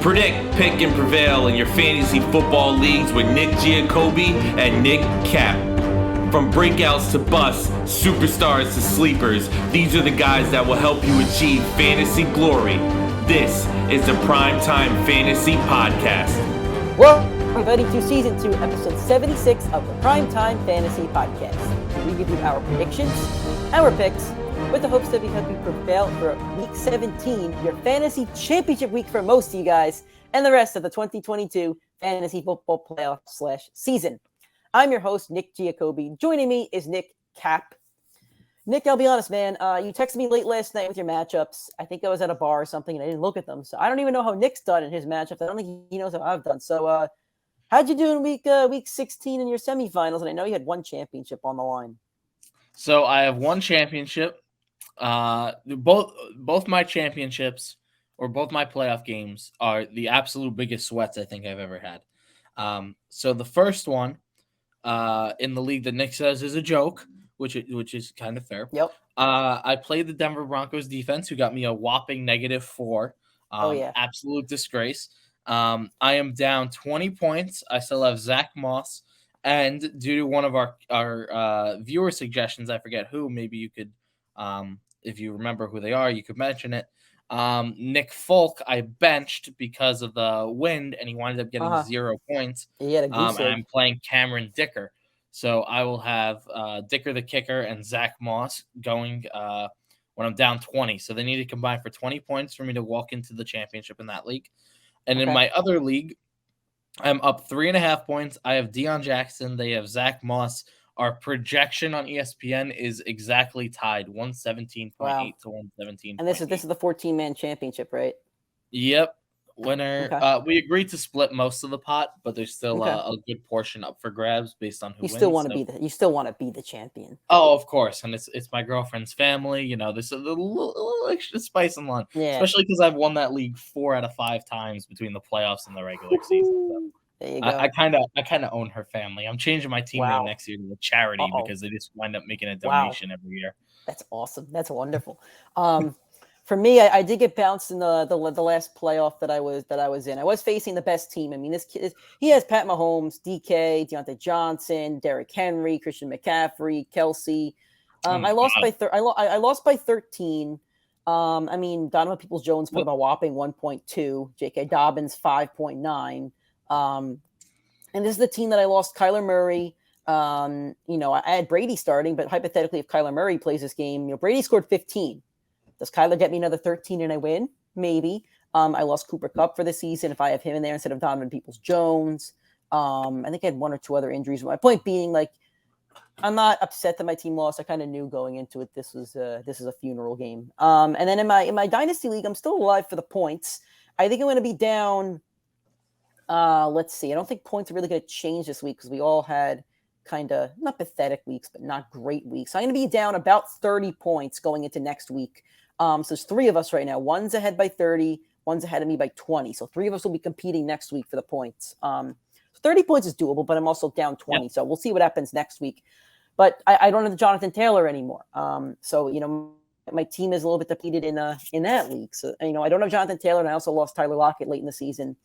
Predict, pick, and prevail in your fantasy football leagues with Nick Giacobbe and Nick Cap. From breakouts to busts, superstars to sleepers, these are the guys that will help you achieve fantasy glory. This is the PrimeTime Fantasy Podcast. Welcome, everybody, to Season 2, Episode 76 of the PrimeTime Fantasy Podcast. We give you our predictions, our picks, with the hopes that we help you prevail for Week 17, your fantasy championship week for most of you guys, and the rest of the 2022 fantasy football playoff/season. I'm your host, Nick Giacobbe. Joining me is Nick Cap. Nick, I'll be honest, man. You texted me late last night with your matchups. I think I was at a bar or something, and I didn't look at them. So I don't even know how Nick's done in his matchups. I don't think he knows how I've done. So how'd you do in week 16 in your semifinals? And I know you had one championship on the line. So I have one championship. Both my championships or both my playoff games are the absolute biggest sweats I think I've ever had. So the first one in the league that Nick says is a joke, which is kind of fair. Yep. I played the Denver Broncos defense, who got me a whopping -4. Absolute disgrace. I am down 20 points. I still have Zach Moss, and due to one of our viewer suggestions, I forget who. Maybe you could. If you remember who they are, you could mention it. Nick Folk, I benched because of the wind, and he wound up getting 0 points. He had a goose egg. And I'm playing Cameron Dicker. So I will have Dicker the kicker and Zach Moss going when I'm down 20. So they need to combine for 20 points for me to walk into the championship in that league. And in my other league, I'm up 3.5 points. I have Deion Jackson. They have Zach Moss. Our projection on ESPN is exactly tied, 117.8 to 117. And this is the 14-man championship, right? Yep. Winner. Okay. We agreed to split most of the pot, but there's still a good portion up for grabs based on who wins. You still want to be the champion. Oh, of course, and it's my girlfriend's family. You know, there's a little extra spice and lime, especially because I've won that league 4 out of 5 times between the playoffs and the regular season. So. There you go. I kind of own her family. I'm changing my team name next year to a charity because they just wind up making a donation every year. That's awesome. That's wonderful. For me, I did get bounced in the last playoff that I was in. I was facing the best team. I mean, this kid he has Pat Mahomes, DK, Deontay Johnson, Derrick Henry, Christian McCaffrey, Kelsey. I lost by 13. I mean, Donovan Peoples-Jones put up a whopping 1.2. J.K. Dobbins 5.9. And this is the team that I lost Kyler Murray. I had Brady starting, but hypothetically, if Kyler Murray plays this game, Brady scored 15. Does Kyler get me another 13 and I win? Maybe. I lost Cooper Kupp for the season if I have him in there instead of Donovan Peoples-Jones. I think I had 1 or 2 other injuries. My point being, I'm not upset that my team lost. I kind of knew going into it this is a funeral game. And then in my dynasty league, I'm still alive for the points. I think I'm going to be down. Let's see. I don't think points are really going to change this week because we all had kind of not pathetic weeks, but not great weeks. I'm going to be down about 30 points going into next week. So there's 3 of us right now. One's ahead by 30. One's ahead of me by 20. So 3 of us will be competing next week for the points. 30 points is doable, but I'm also down 20. So we'll see what happens next week. But I don't have Jonathan Taylor anymore. So my team is a little bit depleted in that league. So I don't have Jonathan Taylor, and I also lost Tyler Lockett late in the season.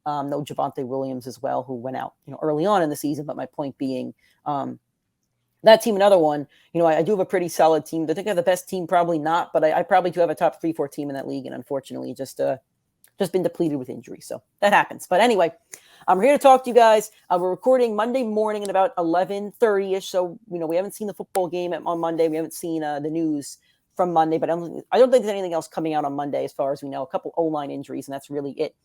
No Javonte Williams as well, who went out, early on in the season. But my point being, that team, another one, I do have a pretty solid team. Do I think I have the best team? Probably not, but I probably do have a top 3-4 team in that league. And unfortunately, just been depleted with injury. So that happens. But anyway, I'm here to talk to you guys. We're recording Monday morning at about 11:30ish. So, we haven't seen the football game on Monday. We haven't seen the news from Monday, but I don't think there's anything else coming out on Monday as far as we know. A couple O-line injuries, and that's really it.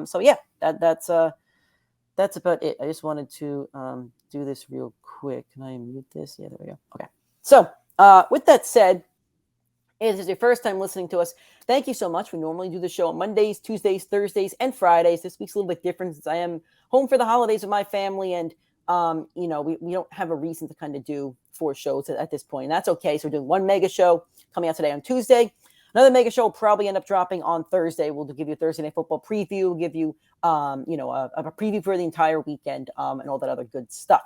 So yeah, that's about it. I just wanted to do this real quick. Can I mute this? Yeah, there we go. Okay. So with that said, if this is your first time listening to us, thank you so much. We normally do the show on Mondays, Tuesdays, Thursdays, and Fridays. This week's a little bit different since I am home for the holidays with my family, and we don't have a reason to kind of do 4 shows at this point. And that's okay. So we're doing 1 mega show coming out today on Tuesday. Another mega show will probably end up dropping on Thursday. We'll give you a Thursday Night Football preview. We'll give you, a preview for the entire weekend and all that other good stuff.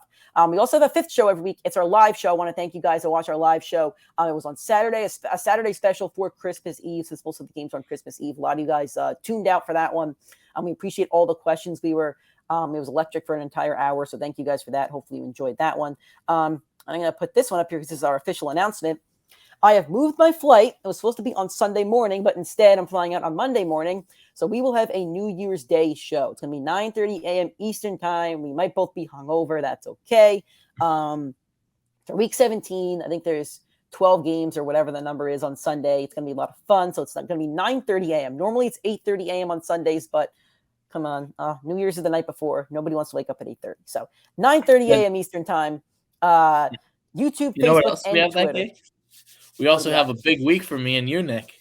We also have a 5th show every week. It's our live show. I want to thank you guys that watch our live show. It was on Saturday, a Saturday special for Christmas Eve, since most of the games on Christmas Eve. A lot of you guys tuned out for that one. We appreciate all the questions. It was electric for an entire hour. So thank you guys for that. Hopefully you enjoyed that one. I'm going to put this one up here because this is our official announcement. I have moved my flight. It was supposed to be on Sunday morning, but instead I'm flying out on Monday morning. So we will have a New Year's Day show. It's going to be 9:30 a.m. Eastern time. We might both be hungover. That's okay. For week 17, I think there's 12 games or whatever the number is on Sunday. It's going to be a lot of fun. So it's going to be 9:30 a.m. Normally it's 8:30 a.m. on Sundays, but come on. New Year's is the night before. Nobody wants to wake up at 8:30. So 9:30 a.m. Eastern time. YouTube, Facebook, and Twitter. We also have a big week for me and you, Nick.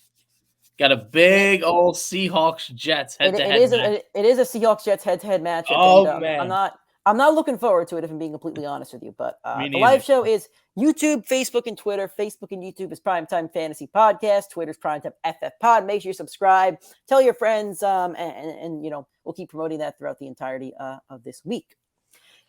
Got a big old Seahawks Jets head-to-head match. It is a Seahawks Jets head-to-head matchup. Oh, man. I'm not looking forward to it, if I'm being completely honest with you. But the live show is YouTube, Facebook, and Twitter. Facebook and YouTube is Primetime Fantasy Podcast. Twitter's Primetime FFPod. Make sure you subscribe. Tell your friends, and we'll keep promoting that throughout the entirety of this week.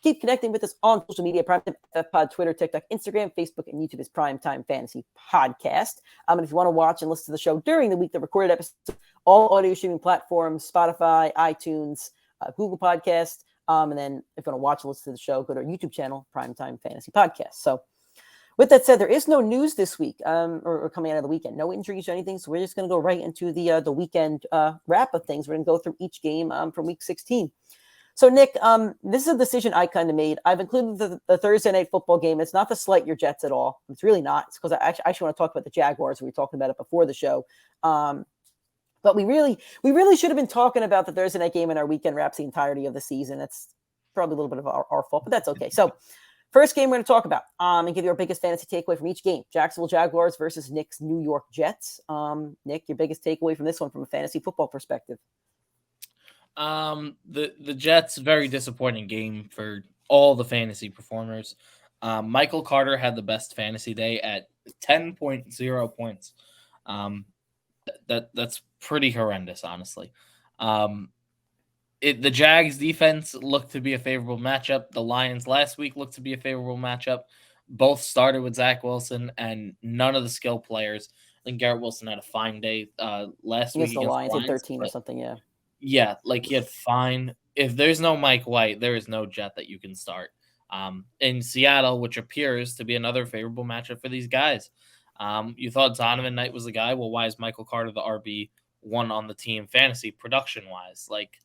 Keep connecting with us on social media, Primetime FFPod, Twitter, TikTok, Instagram, Facebook, and YouTube is Primetime Fantasy Podcast. And if you want to watch and listen to the show during the week, the recorded episodes, all audio streaming platforms, Spotify, iTunes, Google Podcast. And then if you want to watch and listen to the show, go to our YouTube channel, Primetime Fantasy Podcast. So with that said, there is no news this week or coming out of the weekend. No injuries or anything. So we're just going to go right into the weekend wrap of things. We're going to go through each game from week 16. So, Nick, this is a decision I kind of made. I've included the Thursday night football game. It's not to slight your Jets at all. It's really not. It's because I actually want to talk about the Jaguars. We were talking about it before the show. But we really should have been talking about the Thursday night game in our weekend wraps the entirety of the season. That's probably a little bit of our fault, but that's okay. So, first game we're going to talk about and give you our biggest fantasy takeaway from each game. Jacksonville Jaguars versus Nick's New York Jets. Nick, your biggest takeaway from this one from a fantasy football perspective? The Jets, very disappointing game for all the fantasy performers. Michael Carter had the best fantasy day at 10.0 points. That's pretty horrendous, honestly. The Jags defense looked to be a favorable matchup. The Lions last week looked to be a favorable matchup. Both started with Zach Wilson and none of the skill players. I think Garrett Wilson had a fine day last week. The Lions at 13 or something, yeah. Yeah, like he had fine. If there's no Mike White, there is no Jet that you can start. In Seattle, which appears to be another favorable matchup for these guys. You thought Donovan Knight was the guy. Well, why is Michael Carter the RB1 on the team fantasy production-wise? Like,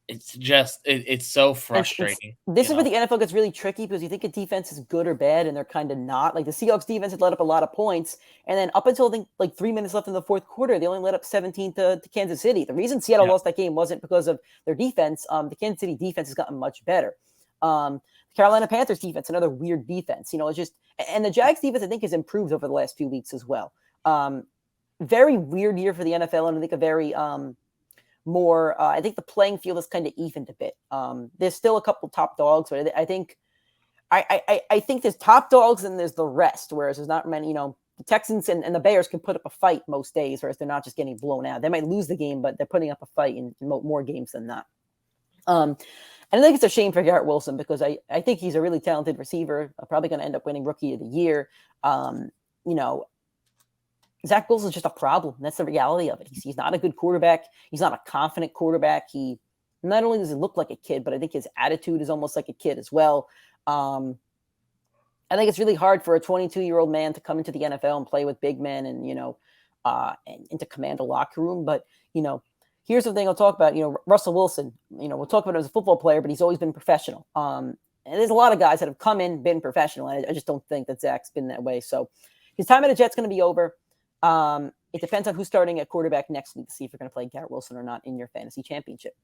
it's just it's so frustrating. This is where the NFL gets really tricky because you think a defense is good or bad, and they're kind of not. Like the Seahawks defense had let up a lot of points, and then up until I think like 3 minutes left in the fourth quarter, they only let up 17 to Kansas City. The reason Seattle lost that game wasn't because of their defense. The Kansas City defense has gotten much better. Carolina Panthers defense, another weird defense. It's just, and the Jags defense I think has improved over the last few weeks as well. Very weird year for the NFL, and I think a very more, I think the playing field is kind of evened a bit. There's still a couple top dogs, but I think there's top dogs and there's the rest, whereas there's not many, the Texans and the Bears can put up a fight most days, whereas they're not just getting blown out. They might lose the game, but they're putting up a fight in more games than that. And I think it's a shame for Garrett Wilson because I think he's a really talented receiver, probably going to end up winning Rookie of the Year. Zach Wilson's just a problem. That's the reality of it. He's not a good quarterback. He's not a confident quarterback. He not only does he look like a kid, but I think his attitude is almost like a kid as well. I think it's really hard for a 22-year-old man to come into the NFL and play with big men and to command a locker room. But here's the thing I'll talk about. Russell Wilson. We'll talk about him as a football player, but he's always been professional. And there's a lot of guys that have come in, been professional. And I just don't think that Zach's been that way. So his time at the Jets going to be over. It depends on who's starting at quarterback next week to see if you're going to play Garrett Wilson or not in your fantasy championship.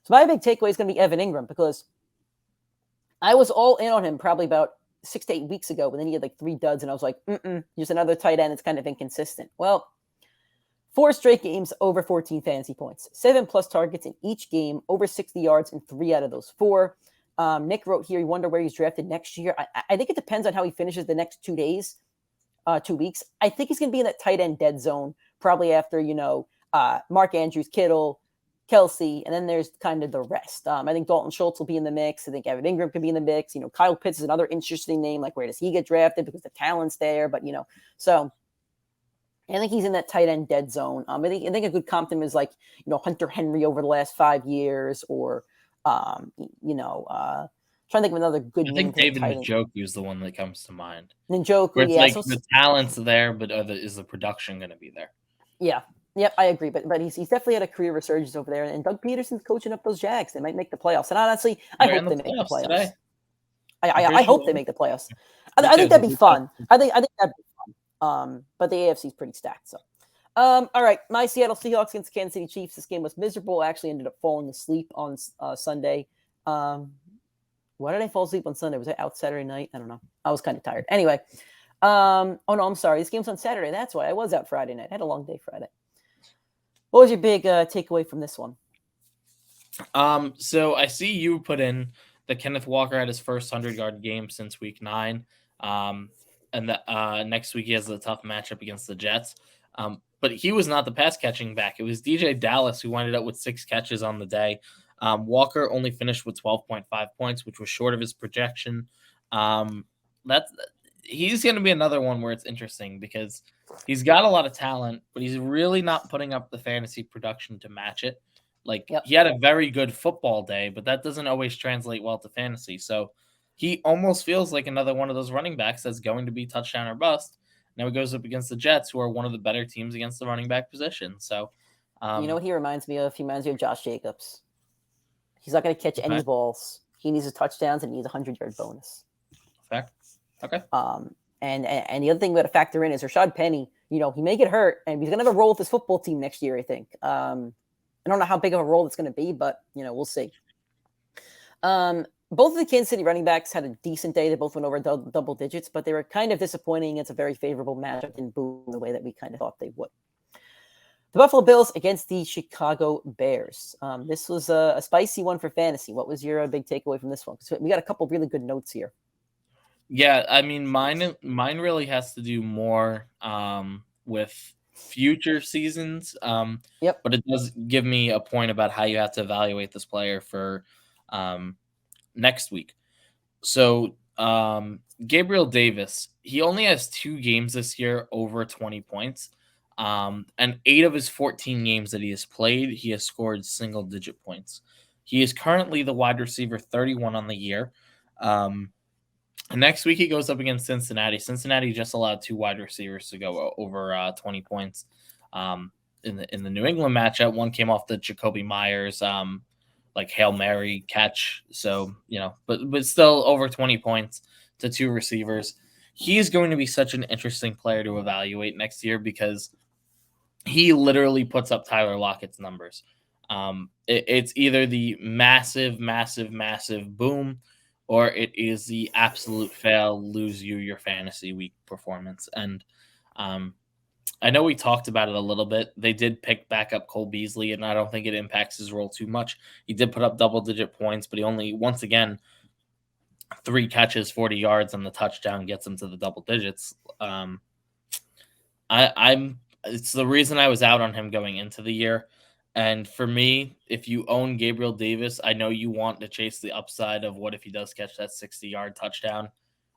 So my big takeaway is going to be Evan Ingram because I was all in on him probably about 6 to 8 weeks ago, but then he had like 3 duds, and I was like, just another tight end. It's kind of inconsistent. Well, 4 straight games over 14 fantasy points, 7+ targets in each game, over 60 yards in 3 out of those 4. Nick wrote here, you wonder where he's drafted next year. I think it depends on how he finishes the next 2 days. 2 weeks. I think he's going to be in that tight end dead zone probably after, Mark Andrews, Kittle, Kelsey, and then there's kind of the rest. I think Dalton Schultz will be in the mix. I think Evan Ingram could be in the mix. Kyle Pitts is another interesting name. Like, where does he get drafted? Because the talent's there. But, so I think he's in that tight end dead zone. I think a good comp to him is like, Hunter Henry over the last 5 years, or, trying to think of another good I name. think David Njoku is the one that comes to mind. Njoku, where it's yeah. like the talent's there, but is the production going to be there? Yeah. Yep, I agree. But he's definitely had a career resurgence over there. And Doug Peterson's coaching up those Jags. They might make the playoffs. And honestly, I hope they make the playoffs. Today. I hope they make the playoffs. I think that'd be fun. I think that'd be fun. But the AFC is pretty stacked. So, all right, my Seattle Seahawks against Kansas City Chiefs. This game was miserable. I actually ended up falling asleep on Sunday. Why did I fall asleep on Sunday? Was I out Saturday night? I don't know. I was kind of tired. Anyway, oh no, I'm sorry. This game's on Saturday. That's why I was out Friday night. I had a long day Friday. What was your big takeaway from this one? So I see you put in that Kenneth Walker had his first 100-yard game since week 9. And that next week he has a tough matchup against the Jets. But he was not the pass catching back. It was DJ Dallas who ended up with 6 catches on the day. Walker only finished with 12.5 points, which was short of his projection. He's going to be another one where it's interesting because he's got a lot of talent, but he's really not putting up the fantasy production to match it. He had a very good football day, but that doesn't always translate well to fantasy. So he almost feels like another one of those running backs that's going to be touchdown or bust. Now he goes up against the Jets, who are one of the better teams against the running back position. So, you know what he reminds me of? He reminds me of Josh Jacobs. He's not going to catch any balls. He needs his touchdowns and he needs a 100-yard bonus. Fair. Okay. And the other thing we got to factor in is Rashad Penny. He may get hurt, and he's going to have a role with his football team next year, I think. I don't know how big of a role it's going to be, but, we'll see. Both of the Kansas City running backs had a decent day. They both went over double digits, but they were kind of disappointing. It's a very favorable matchup in boom the way that we kind of thought they would. The Buffalo Bills against the Chicago Bears. This was a spicy one for fantasy. What was your big takeaway from this one? Because we got a couple of really good notes here. Yeah, I mean, mine really has to do more with future seasons. But it does give me a point about how you have to evaluate this player for next week. So Gabriel Davis, he only has 2 games this year over 20 points. And 8 of his 14 games that he has played, he has scored single-digit points. He is currently the wide receiver 31 on the year. Next week he goes up against Cincinnati. Cincinnati just allowed 2 wide receivers to go over 20 points. In the New England matchup, one came off the Jacoby Myers Hail Mary catch. So, but still over 20 points to 2 receivers. He is going to be such an interesting player to evaluate next year because he literally puts up Tyler Lockett's numbers. It's either the massive boom, or it is the absolute fail, lose your fantasy week performance. And I know we talked about it a little bit. They did pick back up Cole Beasley, and I don't think it impacts his role too much. He did put up double-digit points, but he only, once again, 3 catches, 40 yards, and the touchdown gets him to the double digits. It's the reason I was out on him going into the year. And for me, if you own Gabriel Davis, I know you want to chase the upside of what if he does catch that 60-yard touchdown.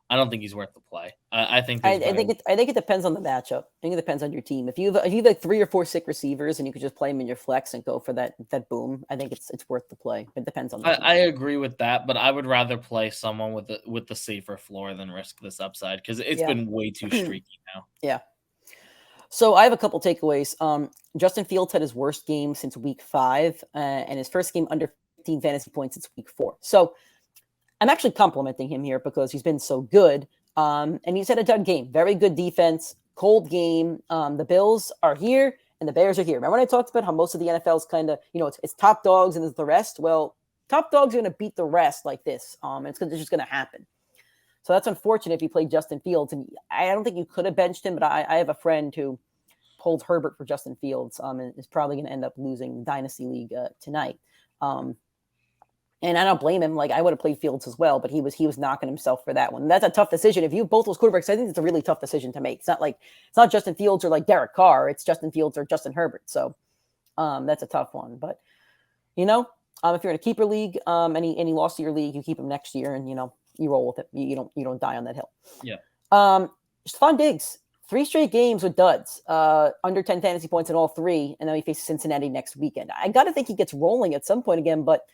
I don't think he's worth the play. I think it depends on the matchup. I think it depends on your team. If you have like 3 or 4 sick receivers and you could just play them in your flex and go for that boom, I think it's worth the play. It depends on the team. I agree with that, but I would rather play someone with the safer floor than risk this upside because it's been way too streaky now. Yeah. So I have a couple takeaways. Justin Fields had his worst game since week 5, and his first game under 15 fantasy points since week 4. So I'm actually complimenting him here because he's been so good. And he's had a dud game. Very good defense, cold game. The Bills are here and the Bears are here. Remember when I talked about how most of the NFL is kind of, it's top dogs and there's the rest? Well, top dogs are going to beat the rest like this. It's just going to happen. So that's unfortunate if you play Justin Fields. And I don't think you could have benched him, but I have a friend who pulled Herbert for Justin Fields and is probably going to end up losing Dynasty League tonight. And I don't blame him. Like, I would have played Fields as well, but he was knocking himself for that one. That's a tough decision. If you have both those quarterbacks, I think it's a really tough decision to make. It's not Justin Fields or like Derek Carr. It's Justin Fields or Justin Herbert. So that's a tough one. But, if you're in a keeper league and he lost to your league, you keep him next year and, you roll with it. You don't die on that hill. Yeah. Stephon Diggs, 3 straight games with duds, under 10 fantasy points in all 3, and then he faces Cincinnati next weekend. I got to think he gets rolling at some point again, but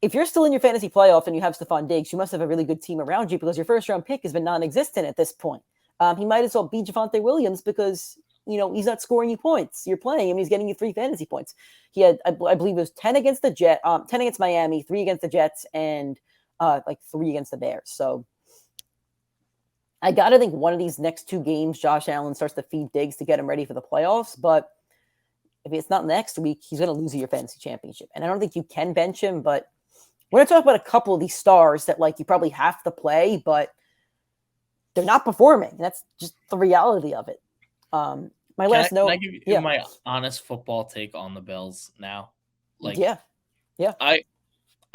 if you're still in your fantasy playoff and you have Stephon Diggs, you must have a really good team around you because your first-round pick has been non-existent at this point. He might as well be Javonte Williams because, he's not scoring you points. You're playing him. He's getting you 3 fantasy points. He had, I believe it was 10 against the 10 against Miami, 3 against the Jets, and 3 against the Bears. So I got to think one of these next 2 games, Josh Allen starts to feed Diggs to get him ready for the playoffs. But if it's not next week, he's going to lose you your fantasy championship. And I don't think you can bench him, but we're going to talk about a couple of these stars that you probably have to play, but they're not performing. That's just the reality of it. My last note. Can I give you my honest football take on the Bills now? Yeah. I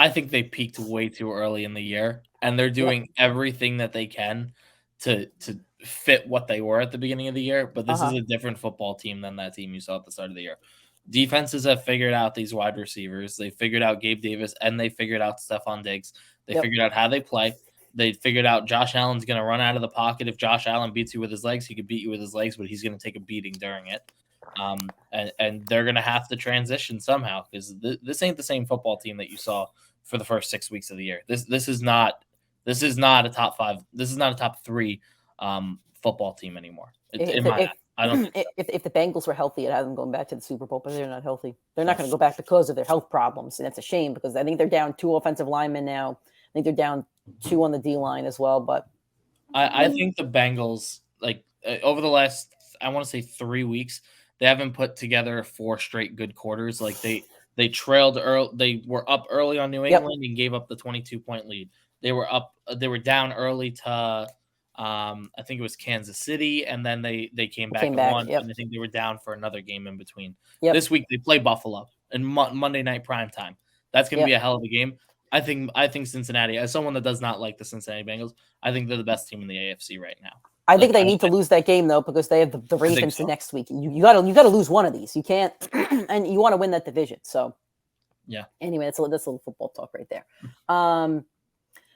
think they peaked way too early in the year, and they're doing everything that they can to fit what they were at the beginning of the year. But this is a different football team than that team you saw at the start of the year. Defenses have figured out these wide receivers. They figured out Gabe Davis, and they figured out Stephon Diggs. They figured out how they play. They figured out Josh Allen's going to run out of the pocket. If Josh Allen beats you with his legs, he could beat you with his legs, but he's going to take a beating during it. And they're going to have to transition somehow because this ain't the same football team that you saw for the first 6 weeks of the year. This is not a top 5. This is not a top 3 football team anymore. I don't think so. If the Bengals were healthy, I'd have them going back to the Super Bowl, but they're not healthy. They're not going to go back because of their health problems, and that's a shame because I think they're down 2 offensive linemen now. I think they're down 2 on the D line as well. But I think the Bengals, over the last, I want to say 3 weeks, they haven't put together 4 straight good quarters. They trailed early. They were up early on New England and gave up the 22-point lead. They were down early to I think it was Kansas City, and then they came back and won. And I think they were down for another game in between. This week they play Buffalo and Monday night primetime. That's going to be a hell of a game. I think Cincinnati, as someone that does not like the Cincinnati Bengals, I think they're the best team in the AFC right now. I think they need to lose that game though because they have the Ravens the next week. You got to lose one of these. You can't, and you want to win that division. So Anyway, that's a little football talk right there.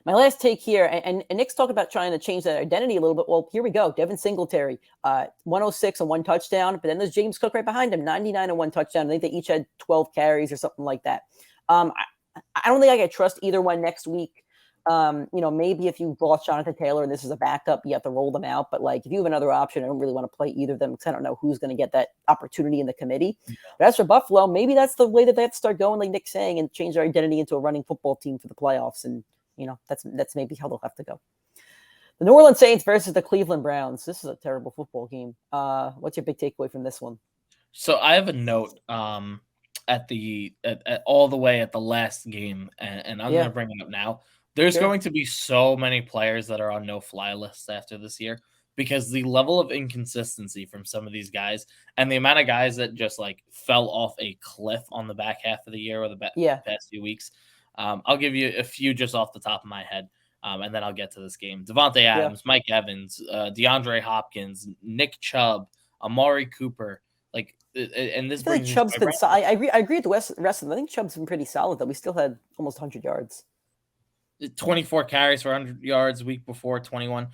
My last take here, and Nick's talking about trying to change that identity a little bit. Well, here we go. Devin Singletary, 106 and 1 touchdown, but then there's James Cook right behind him, 99 and 1 touchdown. I think they each had 12 carries or something like that. I don't think I can trust either one next week. Maybe if you lost Jonathan Taylor and this is a backup, you have to roll them out. But if you have another option, I don't really want to play either of them because I don't know who's going to get that opportunity in the committee. But as for Buffalo, maybe that's the way that they have to start going, like Nick's saying, and change their identity into a running football team for the playoffs. And that's maybe how they'll have to go. The New Orleans Saints versus the Cleveland Browns. This is a terrible football game. What's your big takeaway from this one? So I have a note at all the way at the last game, and I'm going to bring it up now. There's going to be so many players that are on no-fly lists after this year because the level of inconsistency from some of these guys and the amount of guys that just fell off a cliff on the back half of the year or the past few weeks. I'll give you a few just off the top of my head, and then I'll get to this game. Devontae Adams, Mike Evans, DeAndre Hopkins, Nick Chubb, Amari Cooper. And this brings Chubb's been solid. I agree with the rest of them. I think Chubb's been pretty solid, though. We still had almost 100 yards. 24 carries for 100 yards week before, 21.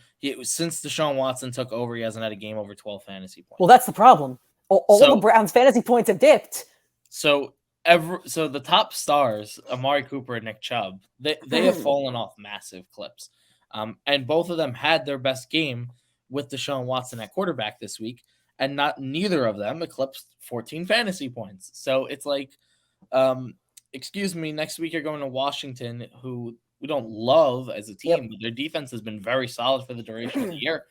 Since Deshaun Watson took over, he hasn't had a game over 12 fantasy points. Well, that's the problem. All the Browns' fantasy points have dipped. So the top stars, Amari Cooper and Nick Chubb, they have fallen off massive clips. And both of them had their best game with Deshaun Watson at quarterback this week, and neither of them eclipsed 14 fantasy points. So it's excuse me, next week you're going to Washington, who we don't love as a team, but their defense has been very solid for the duration of the year.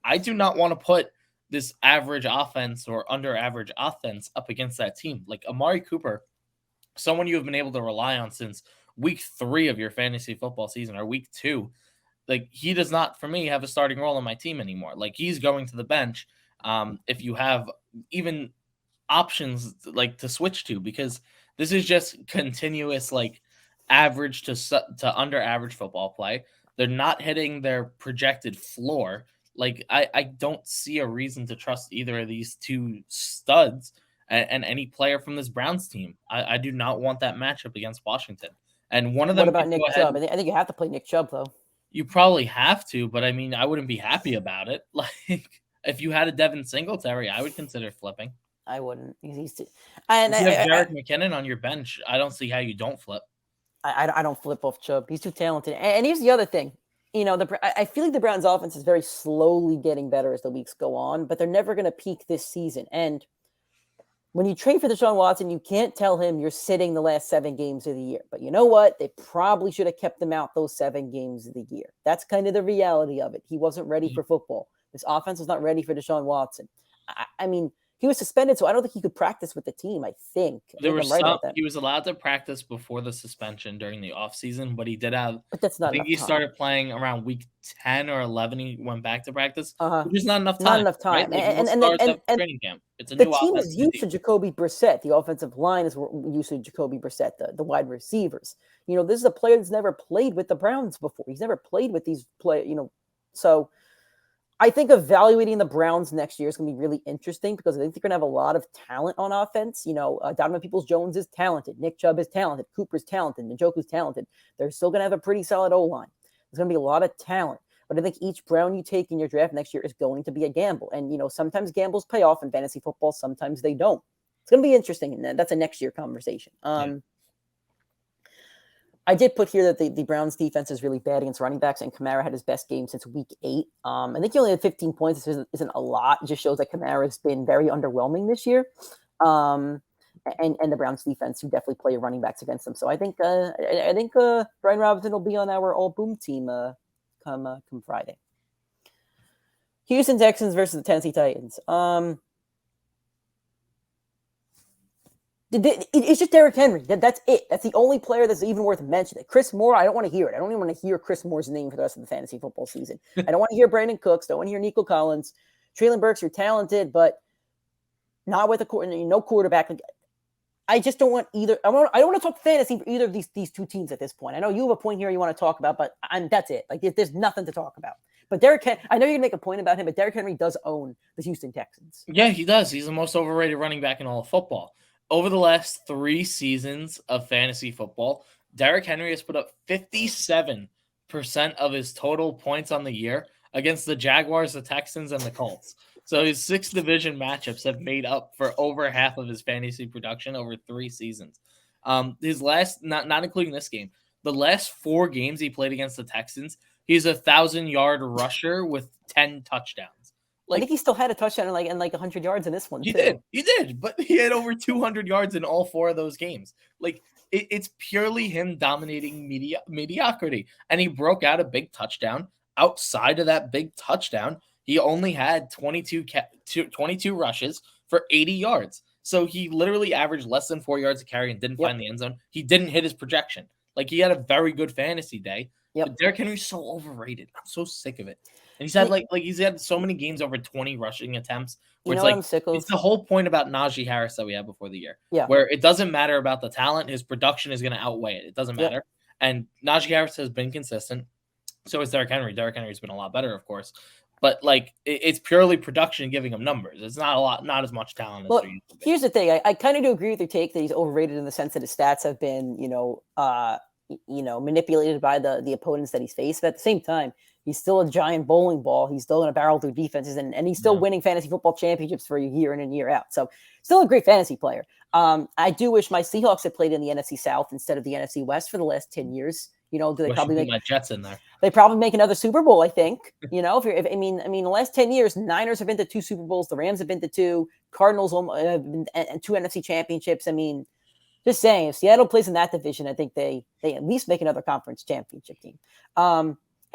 I do not want to put this average offense or under average offense up against that team. Amari Cooper, someone you have been able to rely on since week 3 of your fantasy football season or week 2. He does not, for me, have a starting role on my team anymore. He's going to the bench. If you have even options to switch to, because this is just continuous average to under average football play. They're not hitting their projected floor. I don't see a reason to trust either of these two studs and any player from this Browns team. I do not want that matchup against Washington. And one of them. What about Nick Chubb? I think you have to play Nick Chubb though. You probably have to, but I mean, I wouldn't be happy about it. If you had a Devin Singletary, I would consider flipping. I wouldn't. If you have Jerick McKinnon on your bench, I don't see how you don't flip. I don't flip off Chubb. He's too talented. And here's the other thing. I feel like the Browns' offense is very slowly getting better as the weeks go on, but they're never going to peak this season. And when you trade for Deshaun Watson, you can't tell him you're sitting the last 7 games of the year. But you know what? They probably should have kept him out those 7 games of the year. That's kind of the reality of it. He wasn't ready for football. This offense was not ready for Deshaun Watson. I mean, he was suspended, so I don't think he could practice with the team, I think. He was allowed to practice before the suspension during the offseason, but he did have – but that's not I think he time. Started playing around week 10 or 11. He went back to practice. Which is not enough time. Not enough time. Right? And training camp. It's a the new team is used to Jacoby Brissett. The offensive line is used to Jacoby Brissett, the wide receivers. This is a player that's never played with the Browns before. He's never played with these so I think evaluating the Browns next year is going to be really interesting because I think they're going to have a lot of talent on offense. Donovan Peoples-Jones is talented. Nick Chubb is talented. Cooper's talented. Njoku's talented. They're still going to have a pretty solid O-line. There's going to be a lot of talent. But I think each Brown you take in your draft next year is going to be a gamble. And, sometimes gambles pay off in fantasy football. Sometimes they don't. It's going to be interesting. And that's a next year conversation. I did put here that the Browns defense is really bad against running backs, and Kamara had his best game since week 8. I think he only had 15 points. This isn't a lot. It just shows that Kamara has been very underwhelming this year. And the Browns defense, who definitely play running backs against them. So I think Brian Robinson will be on our all boom team come Friday. Houston Texans versus the Tennessee Titans. It's just Derrick Henry. That's it. That's the only player that's even worth mentioning. Chris Moore, I don't want to hear it. I don't even want to hear Chris Moore's name for the rest of the fantasy football season. I don't want to hear Brandon Cooks. Don't want to hear Nico Collins. Treylon Burks, you're talented, but not with no quarterback. I just don't want either. I don't want to talk fantasy for either of these two teams at this point. I know you have a point here you want to talk about, but that's it. Like there's nothing to talk about. But I know you're going to make a point about him, but Derrick Henry does own the Houston Texans. Yeah, he does. He's the most overrated running back in all of football. Over the last 3 seasons of fantasy football, Derrick Henry has put up 57% of his total points on the year against the Jaguars, the Texans, and the Colts. So his 6 division matchups have made up for over half of his fantasy production over 3 seasons. His last, not including this game, the last 4 games he played against the Texans, he's a 1,000-yard rusher with 10 touchdowns. I think he still had a touchdown and 100 yards in this one. He did, but he had over 200 yards in all 4 of those games. It's purely him dominating mediocrity, and he broke out a big touchdown. Outside of that big touchdown, he only had 22 rushes for 80 yards. So he literally averaged less than 4 yards a carry and didn't find the end zone. He didn't hit his projection. He had a very good fantasy day. But Derrick Henry's so overrated. I'm so sick of it. And he's had he's had so many games over 20 rushing attempts. Where it's the whole point about Najee Harris that we had before the year. Yeah. Where it doesn't matter about the talent, his production is going to outweigh it. It doesn't matter. And Najee Harris has been consistent. So is Derrick Henry. Derrick Henry's been a lot better, of course. But it's purely production giving him numbers. It's not as much talent as there used to be. Here's the thing. I kind of do agree with your take that he's overrated in the sense that his stats have been, manipulated by the opponents that he's faced. But at the same time, he's still a giant bowling ball. He's still going to barrel through defenses, and he's still winning fantasy football championships for a year in and year out. So still a great fantasy player. I do wish my Seahawks had played in the NFC South instead of the NFC West for the last 10 years. Do they probably make my Jets in there? They probably make another Super Bowl, I think. The last 10 years, Niners have been to 2 Super Bowls. The Rams have been to 2. Cardinals have been and 2 NFC championships. Just saying, if Seattle plays in that division, I think they at least make another conference championship team.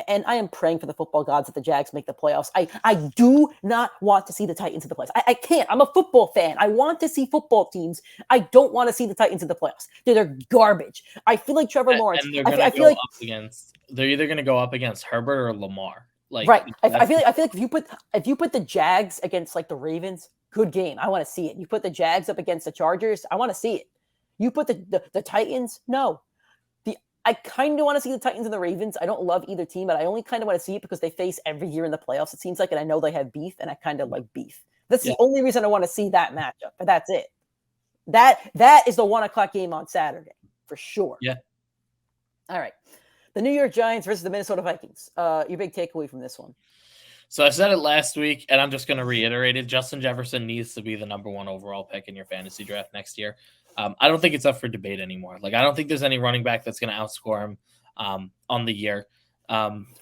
And I am praying for the football gods that the Jags make the playoffs. I do not want to see the Titans in the playoffs. I can't. I'm a football fan. I want to see football teams. I don't want to see the Titans in the playoffs. They're garbage. I feel like Trevor Lawrence. And they're either going to go up against Herbert or Lamar. Right. I feel like if you put the Jags against the Ravens, good game. I want to see it. You put the Jags up against the Chargers, I want to see it. You put the Titans, no. I kind of want to see the Titans and the Ravens. I don't love either team, but I only kind of want to see it because they face every year in the playoffs, it seems like, and I know they have beef, and I kind of like beef. That's the only reason I want to see that matchup, but that's it. That is the 1:00 game on Saturday, for sure. Yeah. All right. The New York Giants versus the Minnesota Vikings. Your big takeaway from this one? So I said it last week, and I'm just going to reiterate it. Justin Jefferson needs to be the number 1 overall pick in your fantasy draft next year. I don't think it's up for debate anymore. Like, I don't think there's any running back that's going to outscore him on the year.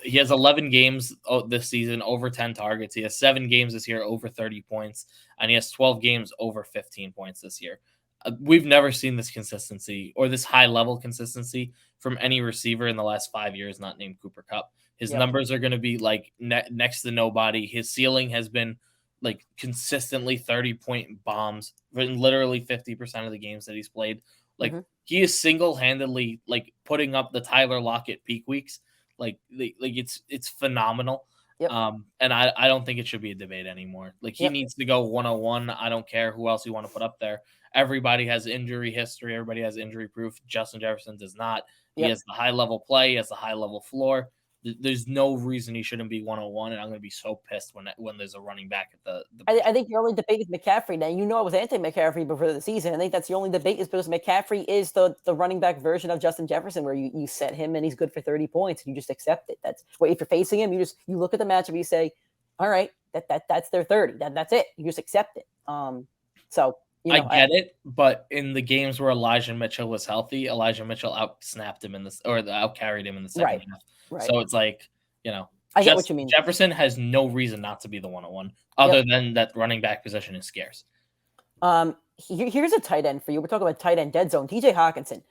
He has 11 games this season over 10 targets. He has 7 games this year over 30 points, and he has 12 games over 15 points this year. We've never seen this consistency or this high level consistency from any receiver in the last 5 years, not named Cooper Kupp. His numbers are going to be like next to nobody. His ceiling has been like consistently 30-point bombs in literally 50% of the games that he's played. Like he is single-handedly like putting up the Tyler Lockett peak weeks. Like it's phenomenal. And I don't think it should be a debate anymore. Like he needs to go 101. I don't care who else you want to put up there. Everybody has injury history. Everybody has injury proof. Justin Jefferson does not. He has the high level play. He has the high level floor. There's no reason he shouldn't be 101, and I'm going to be so pissed when there's a running back at the I think your only debate is McCaffrey. Now, you know I was anti-McCaffrey before the season. I think that's the only debate is because McCaffrey is the running back version of Justin Jefferson, where you set him and he's good for 30 points, and you just accept it. That's what if you're facing him, you look at the matchup, you say, all right, that's their 30. That's it. You just accept it. So you know, I get it, but in the games where Elijah Mitchell was healthy, Elijah Mitchell out-snapped him out-carried him in the second half. Right. So it's like, I get what you mean. Jefferson has no reason not to be the 101 other than that running back position is scarce. Here's a tight end for you. We're talking about tight end dead zone. TJ Hawkinson,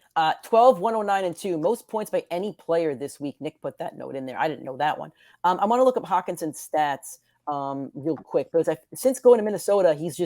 12, 109, and 2. Most points by any player this week. Nick put that note in there. I didn't know that one. I want to look up Hawkinson's stats real quick because since going to Minnesota, he's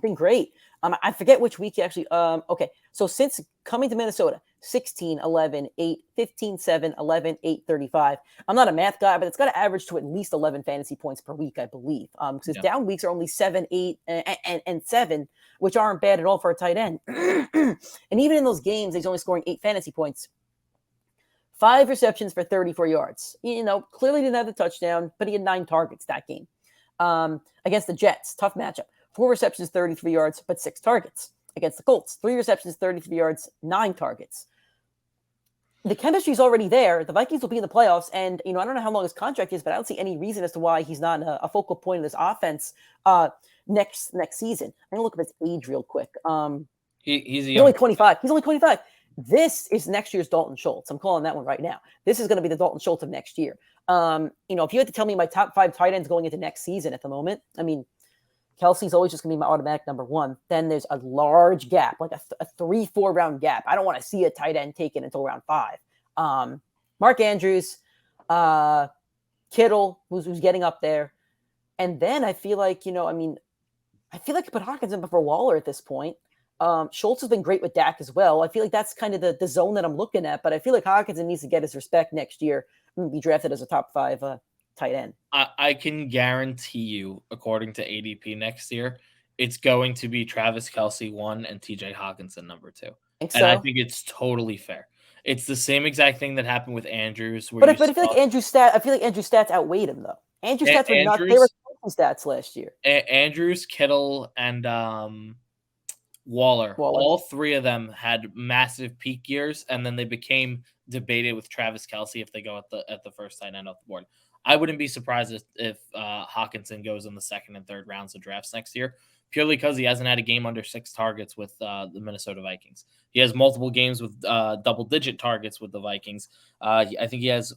been great. I forget which week he actually. Okay, so since coming to Minnesota, 16, 11, 8, 15, 7, 11, 8, 35. I'm not a math guy, but it's got to average to at least 11 fantasy points per week, I believe. Because his down weeks are only 7, 8, and 7, which aren't bad at all for a tight end. And even in those games, he's only scoring 8 fantasy points. 5 receptions for 34 yards. Clearly didn't have the touchdown, but he had 9 targets that game. Against the Jets, tough matchup. 4 receptions, 33 yards, but 6 targets. Against the Colts, 3 receptions, 33 yards, 9 targets. The chemistry is already there. The Vikings will be in the playoffs, and I don't know how long his contract is, but I don't see any reason as to why he's not a focal point of this offense next season. I'm gonna look up his age real quick. He's only 25. He's only 25. This is next year's Dalton Schultz. I'm calling that one right now. This is going to be the Dalton Schultz of next year. If you had to tell me my top 5 tight ends going into next season at the moment, I mean, Kelsey's always just going to be my automatic number 1. Then there's a large gap, like a 3-4 round gap. I don't want to see a tight end taken until round 5. Mark Andrews, Kittle, who's getting up there. And then I feel like, I feel like I put Hawkinson before Waller at this point. Schultz has been great with Dak as well. I feel like that's kind of the zone that I'm looking at, but I feel like Hawkinson needs to get his respect next year and be drafted as a top 5 tight end. I can guarantee you, according to ADP next year, it's going to be Travis Kelce 1 and TJ Hawkinson number 2. And I think it's totally fair. It's the same exact thing that happened with Andrews. But I feel like Andrew's stats outweighed him though. Andrew's stats were not they were stats last year. Andrews, Kittle, and Waller. All 3 of them had massive peak years, and then they became debated with Travis Kelce if they go at the first tight end off the board. I wouldn't be surprised if Hawkinson goes in the 2nd and 3rd rounds of drafts next year, purely because he hasn't had a game under 6 targets with the Minnesota Vikings. He has multiple games with double-digit targets with the Vikings. I think he has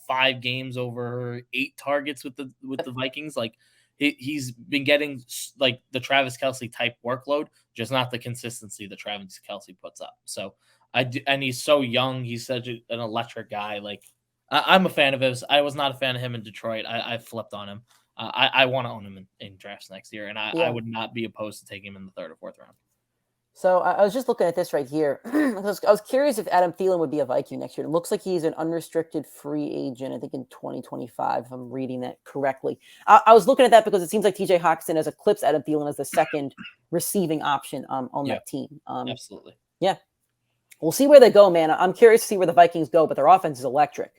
5 games over 8 targets with the Vikings. Like he's been getting like the Travis Kelce type workload, just not the consistency that Travis Kelce puts up. So and he's so young. He's such an electric guy. Like. I'm a fan of his. I was not a fan of him in Detroit. I flipped on him. I want to own him in drafts next year, and I would not be opposed to taking him in the 3rd or 4th round. So I was just looking at this right here. I was curious if Adam Thielen would be a Viking next year. It looks like he's an unrestricted free agent, I think in 2025, if I'm reading that correctly. I was looking at that because it seems like TJ Hawkinson has eclipsed Adam Thielen as the 2nd receiving option on that team. Absolutely. Yeah. We'll see where they go, man. I'm curious to see where the Vikings go, but their offense is electric.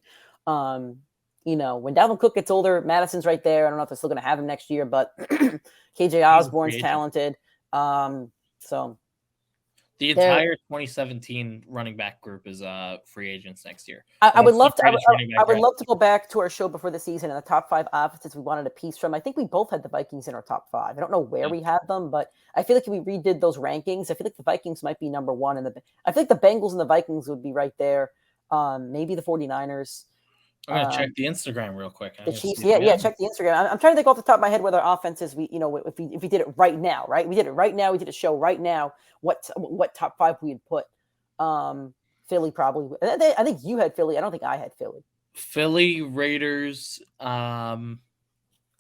When Dalvin Cook gets older, Madison's right there. I don't know if they're still going to have him next year, but KJ Osborne's talented. The entire 2017 running back group is free agents next year. I would love to. I would love to go back to our show before the season and the top 5 offenses we wanted a piece from. I think we both had the Vikings in our top 5. I don't know where we had them, but I feel like if we redid those rankings, I feel like the Vikings might be number 1, and I feel like the Bengals and the Vikings would be right there. Maybe the 49ers. I'm gonna check the Instagram real quick. The Chiefs, check the Instagram. I'm trying to think off the top of my head whether offenses if we did it right now, right? We did it right now. We did a show right now. What top 5 we'd put? Philly probably. I think you had Philly. I don't think I had Philly. Philly, Raiders, and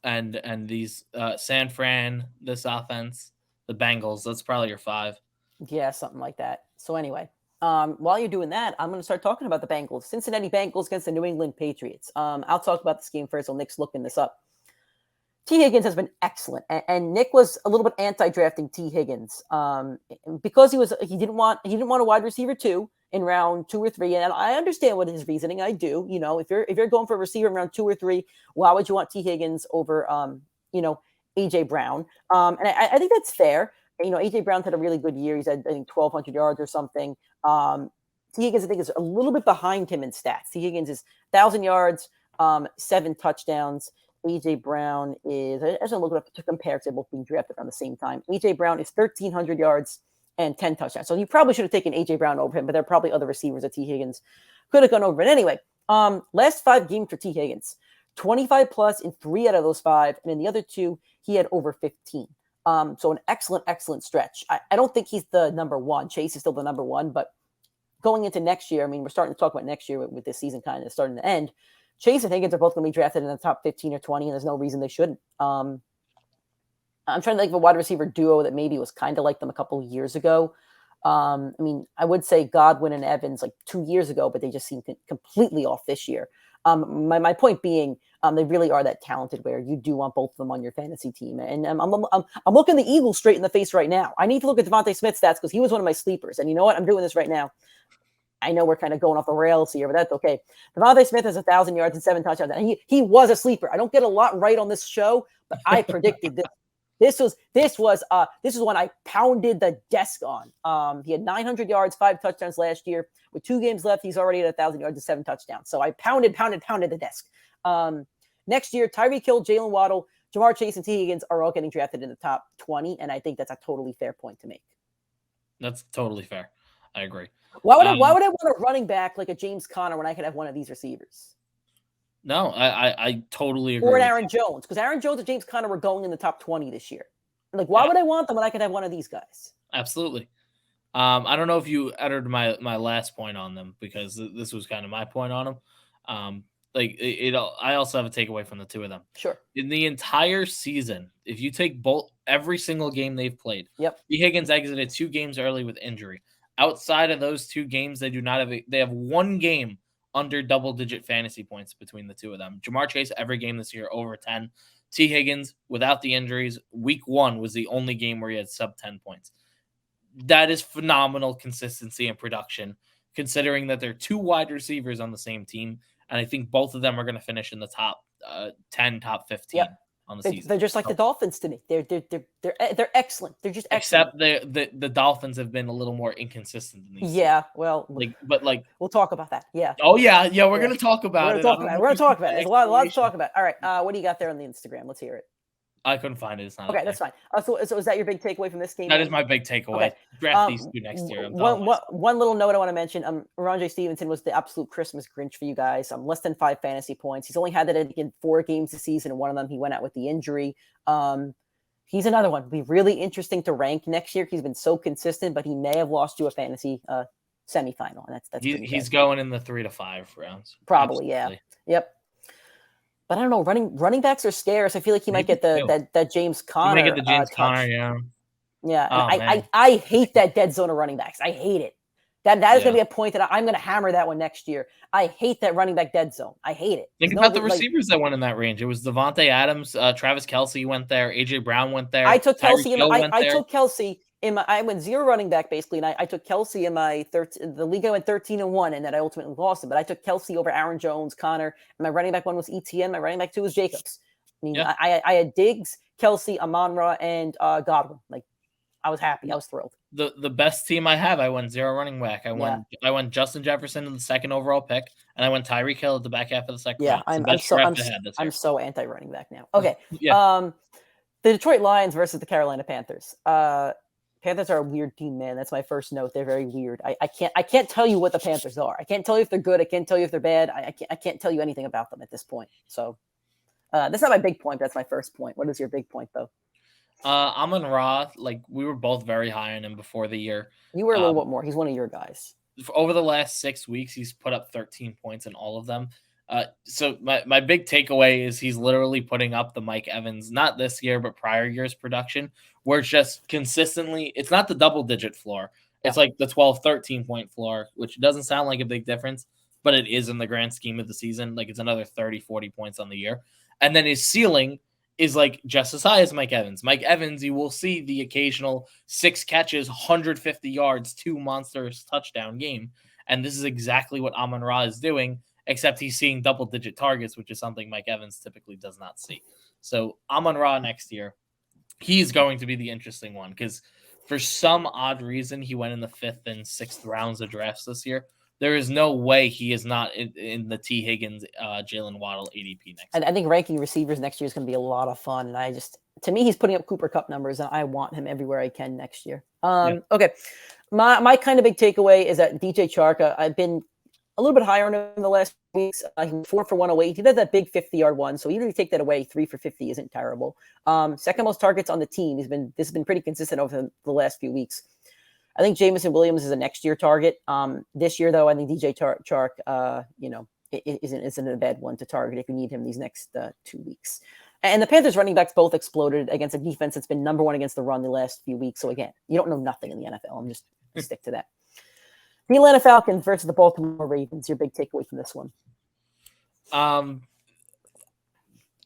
these San Fran. This offense, the Bengals. That's probably your 5. Yeah, something like that. So anyway. While you're doing that, I'm going to start talking about the Bengals. Cincinnati Bengals against the New England Patriots. I'll talk about this game first while Nick's looking this up. T. Higgins has been excellent, and Nick was a little bit anti-drafting T. Higgins because he didn't want a wide receiver 2 in round 2 or 3, and I understand what his reasoning. I do. If you're going for a receiver in round 2 or 3, why would you want T. Higgins over AJ Brown? And I think that's fair. AJ Brown's had a really good year. He's had, I think, 1,200 yards or something. T. Higgins, I think, is a little bit behind him in stats. T. Higgins is 1,000 yards, 7 touchdowns. AJ Brown is, I just look it up to compare to both being drafted around the same time. AJ Brown is 1,300 yards and 10 touchdowns. So you probably should have taken AJ Brown over him, but there are probably other receivers that T. Higgins could have gone over. But anyway, last 5 games for T. Higgins, 25 plus in 3 out of those 5, and in the other 2, he had over 15. So an excellent stretch. I don't think he's the number 1. Chase is still the number 1, but going into next year, I mean, we're starting to talk about next year with this season kind of starting to end. Chase and Higgins are both going to be drafted in the top 15 or 20, and there's no reason they shouldn't. I'm trying to think of a wide receiver duo that maybe was kind of like them a couple of years ago. I mean, I would say Godwin and Evans like 2 years ago, but they just seem completely off this year. My point being, they really are that talented where you do want both of them on your fantasy team. And I'm looking the Eagles straight in the face right now. I need to look at Devontae Smith's stats because he was one of my sleepers. And you know what? I'm doing this right now. I know we're kind of going off the rails here, but that's okay. Devontae Smith has 1,000 yards and 7 touchdowns. And he was a sleeper. I don't get a lot right on this show, but I predicted this. This was when I pounded the desk on. He had 900 yards, 5 touchdowns last year. With 2 games left, he's already at 1,000 yards and 7 touchdowns. So I pounded the desk. Next year, Tyreek Hill, Jalen Waddle, Jamar Chase, and T. Higgins are all getting drafted in the top 20, and I think that's a totally fair point to make. That's totally fair. I agree. Why would I want a running back like a James Conner when I could have one of these receivers? No, I totally agree. Or an Aaron Jones, because Aaron Jones and James Conner were going in the top 20 this year. Like, why would I want them when I could have one of these guys? Absolutely. I don't know if you uttered my last point on them because this was kind of my point on them. I also have a takeaway from the 2 of them. Sure. In the entire season, if you take every single game they've played, T. Higgins exited 2 games early with injury. Outside of those 2 games, they have 1 game under double-digit fantasy points between the 2 of them. Jamar Chase, every game this year, over 10. T. Higgins, without the injuries, week 1 was the only game where he had sub-10 points. That is phenomenal consistency and production, considering that they're 2 wide receivers on the same team, and I think both of them are going to finish in the top 10, top 15 on the season. They're just like the Dolphins to me. They're excellent. They're just excellent. Except the Dolphins have been a little more inconsistent than these. Yeah, well, we'll talk about that. Yeah. Oh yeah, we're gonna talk about it. We're gonna talk about it. There's a lot to talk about. All right, what do you got there on the Instagram? Let's hear it. I couldn't find it. It's not okay. That's fine. So is that your big takeaway from this game? That is my big takeaway. Okay. Draft these 2 next year. One little note I want to mention. Ramondre Stevenson was the absolute Christmas Grinch for you guys. Less than 5 fantasy points. He's only had that in 4 games this season, and one of them he went out with the injury. He's another one. It'll be really interesting to rank next year. He's been so consistent, but he may have lost you a fantasy semifinal, and that's he's going in the 3 to 5 rounds. Probably, absolutely. Yeah. Yep. But I don't know. Running backs are scarce. I feel like he might get that James Conner. He might get the James Conner, yeah. Yeah. Oh, I hate that dead zone of running backs. I hate it. That is going to be a point that I'm going to hammer that one next year. I hate that running back dead zone. I hate it. Think about the receivers that went in that range. It was Devontae Adams, Travis Kelce went there, AJ Brown went there. I took Kelce. I went 0 running back basically, and I took Kelce in my the league. I went 13-1, and then I ultimately lost it. But I took Kelce over Aaron Jones, Connor, and my running back 1 was ETN. My running back 2 was Jacobs. I mean, I had Diggs, Kelce, Amon-Ra, and Godwin. Like, I was happy. I was thrilled. the best team I have, I went 0 running back. I went Justin Jefferson in the 2nd overall pick, and I went Tyreek Hill at the back half of the 2nd round. I'm so anti running back now. Okay. The Detroit Lions versus the Carolina Panthers. Panthers are a weird team, man. That's my first note. They're very weird. I can't tell you what the Panthers are. I can't tell you if they're good. I can't tell you if they're bad. I can't tell you anything about them at this point. So that's not my big point. That's my first point. What is your big point, though? Amon-Ra, we were both very high on him before the year. You were a little bit more. He's one of your guys. Over the last 6 weeks, he's put up 13 points in all of them. So my big takeaway is he's literally putting up the Mike Evans, not this year, but prior year's production, where it's just consistently, it's not the double-digit floor. It's like the 12, 13-point floor, which doesn't sound like a big difference, but it is in the grand scheme of the season. It's another 30, 40 points on the year. And then his ceiling is just as high as Mike Evans. Mike Evans, you will see the occasional 6 catches, 150 yards, 2 monsters touchdown game. And this is exactly what Amon-Ra is doing, except he's seeing double-digit targets, which is something Mike Evans typically does not see. So Amon-Ra next year, he's going to be the interesting one because for some odd reason, he went in the 5th and 6th rounds of drafts this year. There is no way he is not in the T. Higgins, Jalen Waddle ADP next year. I think ranking receivers next year is going to be a lot of fun. And to me, he's putting up Cooper Kupp numbers, and I want him everywhere I can next year. Okay. My kind of big takeaway is that DJ Chark, I've been a little bit higher on him in the last weeks. He was 4 for 108. He did that big 50-yard one. So even if you take that away, 3 for 50 isn't terrible. Second most targets on the team. This has been pretty consistent over the last few weeks. I think Jameson Williams is a next year target. This year, though, I think DJ Chark, isn't a bad one to target if you need him these next 2 weeks. And the Panthers running backs both exploded against a defense that's been number 1 against the run the last few weeks. So again, you don't know nothing in the NFL. I'm just stick to that. The Atlanta Falcons versus the Baltimore Ravens. Your big takeaway from this one?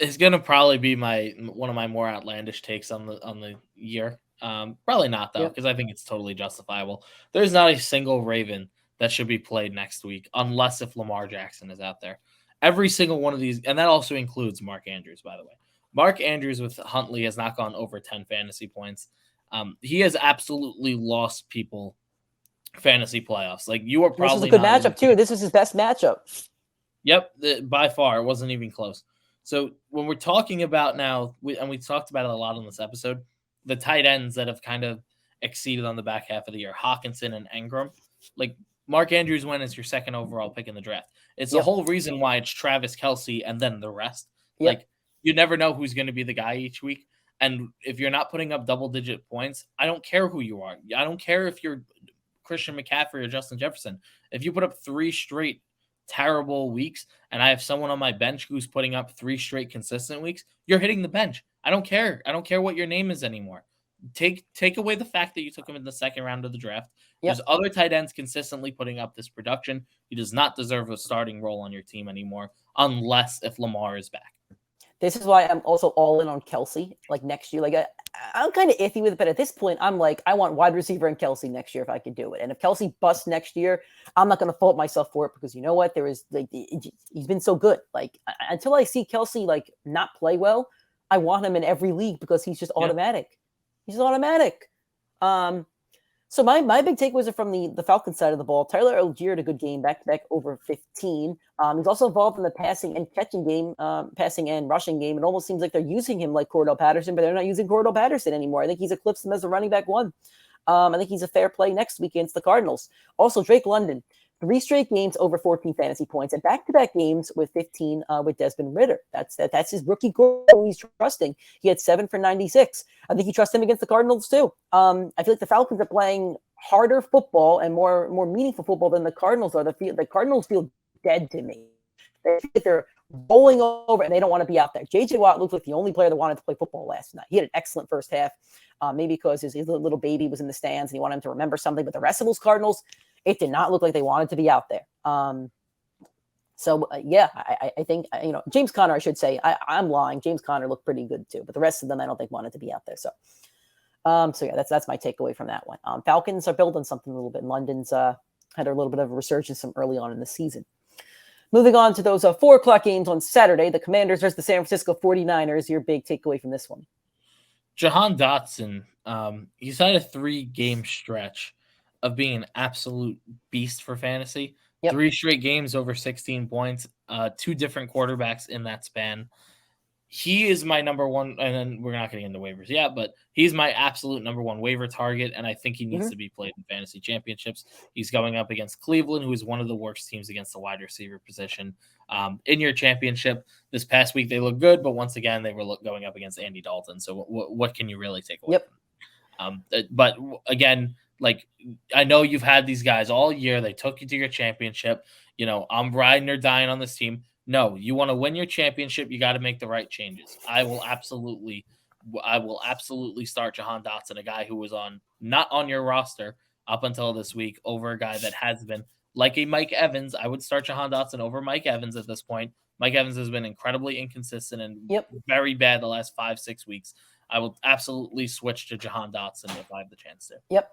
It's gonna probably be one of my more outlandish takes on the year. Probably not though, because I think it's totally justifiable. There's not a single Raven that should be played next week, unless if Lamar Jackson is out there. Every single one of these, and that also includes Mark Andrews, by the way. Mark Andrews with Huntley has not gone over 10 fantasy points. He has absolutely lost people fantasy playoffs. You are probably this is a good matchup too. This is his best matchup. Yep, by far. It wasn't even close. So when we're talking about now, we talked about it a lot on this episode, the tight ends that have kind of exceeded on the back half of the year, Hawkinson and Engram. Mark Andrews went as your 2nd overall pick in the draft. It's the whole reason why it's Travis Kelce and then the rest. You never know who's going to be the guy each week. And if you're not putting up double-digit points, I don't care who you are. I don't care if you're Christian McCaffrey or Justin Jefferson. If you put up 3 straight terrible weeks and I have someone on my bench who's putting up 3 straight consistent weeks, you're hitting the bench. I don't care. I don't care what your name is anymore. Take away the fact that you took him in the 2nd round of the draft. There's other tight ends consistently putting up this production. He does not deserve a starting role on your team anymore, unless if Lamar is back. This is why I'm also all in on Kelce. Next year, I'm kind of iffy with it, but at this point, I'm I want wide receiver and Kelce next year if I could do it. And if Kelce busts next year, I'm not going to fault myself for it because you know what? He's been so good. Until I see Kelce not play well, I want him in every league because he's just automatic. He's automatic. So my big takeaways are from the Falcons side of the ball. Tyler Algier had a good game, back-to-back over 15. He's also involved in the passing and catching game, passing and rushing game. It almost seems like they're using him like Cordell Patterson, but they're not using Cordell Patterson anymore. I think he's eclipsed him as a running back 1. I think he's a fair play next week against the Cardinals. Also, Drake London, 3 straight games over 14 fantasy points and back-to-back games with 15 with Desmond Ridder. That's his rookie core he's trusting. He had 7 for 96. I think he trusts him against the Cardinals too. I feel like the Falcons are playing harder football and more meaningful football than the Cardinals are. The Cardinals feel dead to me. They feel like they're bowling over and they don't want to be out there. J.J. Watt looked like the only player that wanted to play football last night. He had an excellent first half, maybe because his little baby was in the stands and he wanted him to remember something. But the rest of those Cardinals, it did not look like they wanted to be out there. I think, James Conner, I should say, I'm lying. James Conner looked pretty good too, but the rest of them, I don't think wanted to be out there. So that's my takeaway from that one. Falcons are building something a little bit. London's had a little bit of a resurgence from early on in the season. Moving on to those 4:00 games on Saturday, the Commanders versus the San Francisco 49ers. Your big takeaway from this one? Jahan Dotson He's had a 3-game stretch of being an absolute beast for fantasy. Yep. 3 straight games over 16 points, 2 different quarterbacks in that span. He is my number one, and then we're not getting into waivers yet, but he's my absolute number one waiver target, and I think he needs to be played in fantasy championships. He's going up against Cleveland, who is one of the worst teams against the wide receiver position. In your championship this past week, they look good, but once again, they were going up against Andy Dalton. So what can you really take away? Yep. But again, like, I know you've had these guys all year. They took you to your championship. I'm riding or dying on this team. No, you want to win your championship, you got to make the right changes. I will absolutely start Jahan Dotson, a guy who was not on your roster up until this week, over a guy that has been like a Mike Evans. I would start Jahan Dotson over Mike Evans at this point. Mike Evans has been incredibly inconsistent and very bad the last 5-6 weeks. I will absolutely switch to Jahan Dotson if I have the chance to. Yep.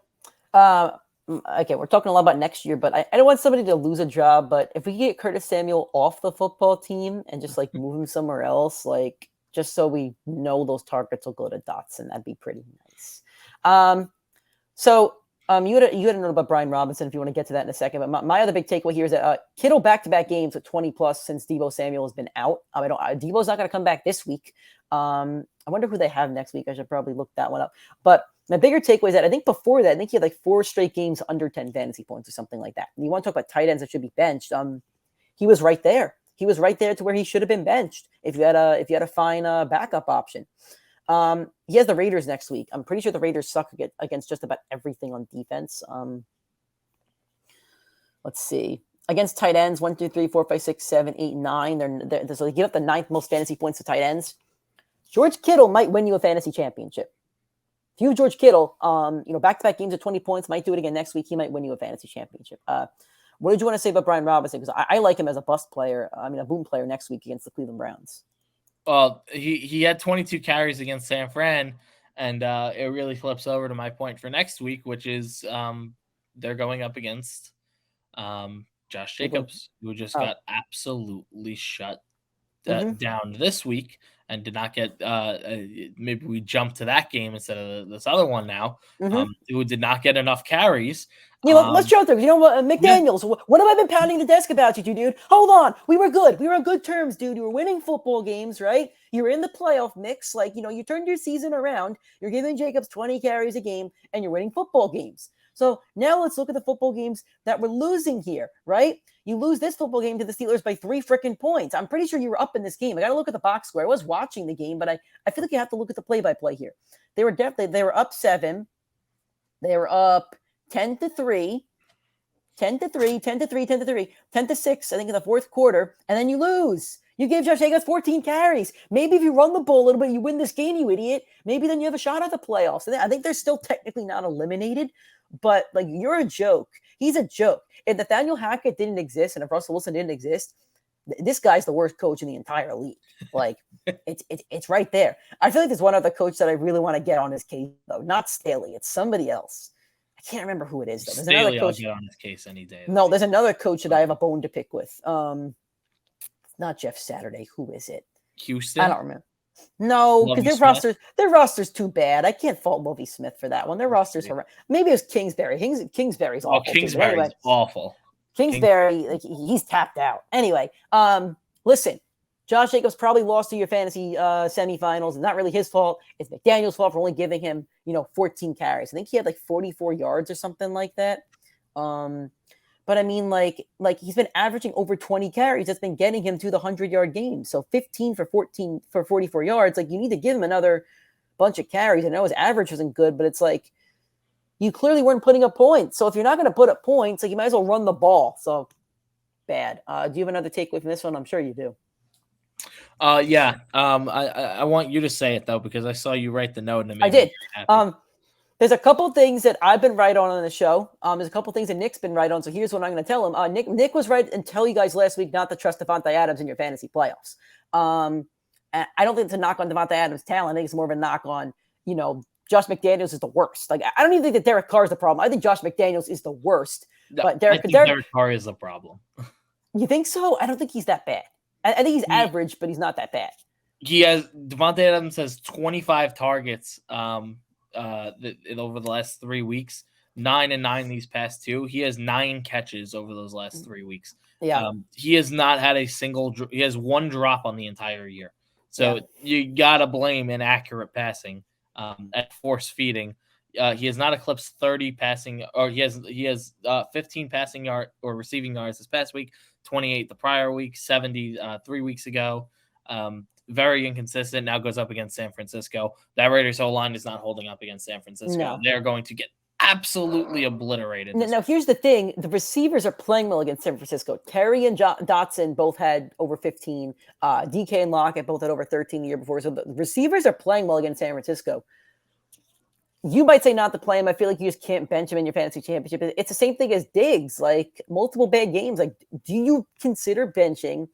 Okay, we're talking a lot about next year, but I don't want somebody to lose a job. But if we get Curtis Samuel off the football team and just like move him somewhere else, like just so we know those targets will go to Dotson, that'd be pretty nice. You had a note about Brian Robinson if you want to get to that in a second. But my other big takeaway here is that Kittle back-to-back games with 20 plus since Deebo Samuel has been out. Deebo's not going to come back this week. I wonder who they have next week. I should probably look that one up. But my bigger takeaway is that I think before that, he had like 4 straight games under 10 fantasy points or something like that. And you want to talk about tight ends that should be benched. He was right there. He was right there to where he should have been benched if you had a fine backup option. He has the Raiders next week. I'm pretty sure the Raiders suck against just about everything on defense. Let's see. Against tight ends, 1, 2, 3, 4, 5, 6, 7, 8, 9. So they give up the 9th most fantasy points to tight ends. George Kittle might win you a fantasy championship. If you have George Kittle, back-to-back games at 20 points, might do it again next week. He might win you a fantasy championship. What did you want to say about Brian Robinson? Because I like him as a bust player. A boom player next week against the Cleveland Browns. He had 22 carries against San Fran, and it really flips over to my point for next week, which is they're going up against Josh Jacobs, who just got absolutely shut down this week and did not get maybe we jump to that game instead of this other one now, who did not get enough carries. Yeah, let's jump there. You know what, McDaniels, what have I been pounding the desk about you, dude? Hold on. We were good. We were on good terms, dude. You were winning football games, right? You were in the playoff mix. You turned your season around. You're giving Jacobs 20 carries a game, and you're winning football games. So now let's look at the football games that we're losing here, right? You lose this football game to the Steelers by 3 freaking points. I'm pretty sure you were up in this game. I got to look at the box score. I was watching the game, but I feel like you have to look at the play-by-play here. They were up 7. They were up 10-3, 10-3, 10-3, 10-3, 10-6, I think in the fourth quarter, and then you lose. You gave Josh Jacobs 14 carries. Maybe if you run the ball a little bit, you win this game, you idiot. Maybe then you have a shot at the playoffs. I think they're still technically not eliminated, but you're a joke. He's a joke. If Nathaniel Hackett didn't exist and if Russell Wilson didn't exist, this guy's the worst coach in the entire league. It's right there. I feel like there's one other coach that I really want to get on his case, though. Not Staley. It's somebody else. I can't remember who it is, though. There's Staley, another coach. I'll get on his case any day. No, there's another coach that I have a bone to pick with. Not Jeff Saturday. Who is it? Houston? I don't remember. No, because their roster's too bad. I can't fault Lovie Smith for that one. Their roster's horrendous. Maybe it was Kingsbury. Kingsbury's awful. Kingsbury's awful. Kingsbury, he's tapped out. Anyway, listen, Josh Jacobs probably lost to your fantasy semifinals. It's not really his fault. It's McDaniel's fault for only giving him, 14 carries. I think he had 44 yards or something like that. But I mean, he's been averaging over 20 carries. That's been getting him to the 100-yard game. So 15 for 44 yards. You need to give him another bunch of carries. I know his average wasn't good, but it's you clearly weren't putting up points. So if you're not going to put up points, you might as well run the ball. So bad. Do you have another takeaway from this one? I'm sure you do. Yeah. I want you to say it though, because I saw you write the note. And I did. There's a couple things that I've been right on the show. There's a couple things that Nick's been right on. So here's what I'm going to tell him. Nick was right and tell you guys last week not to trust Devontae Adams in your fantasy playoffs. And I don't think it's a knock on Devontae Adams' talent. I think it's more of a knock on, Josh McDaniels is the worst. I don't even think that Derek Carr is the problem. I think Josh McDaniels is the worst. But Derek Carr is the problem. You think so? I don't think he's that bad. I think he's average, but he's not that bad. Devontae Adams has 25 targets over the last 3 weeks. 9-9 these past 2. He has 9 catches over those last 3 weeks. Yeah. He has not had he has 1 drop on the entire year. So you gotta blame inaccurate passing at force feeding. He has not eclipsed 30 passing, or he has 15 passing yard or receiving yards this past week, 28 the prior week, 70 3 weeks ago. Very inconsistent. Now goes up against San Francisco. That Raiders O-line is not holding up against San Francisco. No. They're going to get absolutely obliterated. Now, here's the thing. The receivers are playing well against San Francisco. Terry and Dotson both had over 15. DK and Lockett both had over 13 the year before. So the receivers are playing well against San Francisco. You might say not to play him. I feel like you just can't bench him in your fantasy championship. It's the same thing as Diggs, like multiple bad games. Like, do you consider benching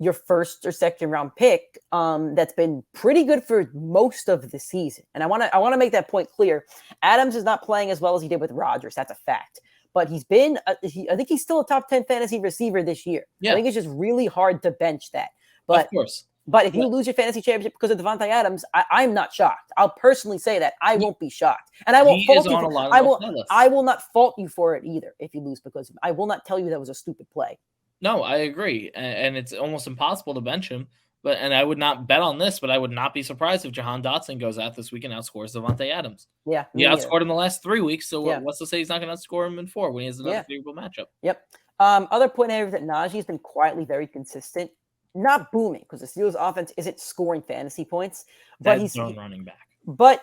your first or second round pick that's been pretty good for most of the season? And I want to make that point clear. Adams is not playing as well as he did with Rodgers. That's a fact. But he's been, I think he's still a top 10 fantasy receiver this year. Yeah. I think it's just really hard to bench that. But of course. But if you lose your fantasy championship because of Devontae Adams, I'm not shocked. I'll personally say that. I won't be shocked. And I won't fault you. I will not fault you for it either if you lose because of him. I will not tell you that was a stupid play. No, I agree. And it's almost impossible to bench him. And I would not bet on this, but I would not be surprised if Jahan Dotson goes out this week and outscores Devontae Adams. Yeah. He outscored him the last 3 weeks. So what's to say he's not going to outscore him in 4 when he has another favorable matchup? Yep. Other point here is that Najee has been quietly very consistent. Not booming because the Steelers' offense isn't scoring fantasy points, but he's running back. But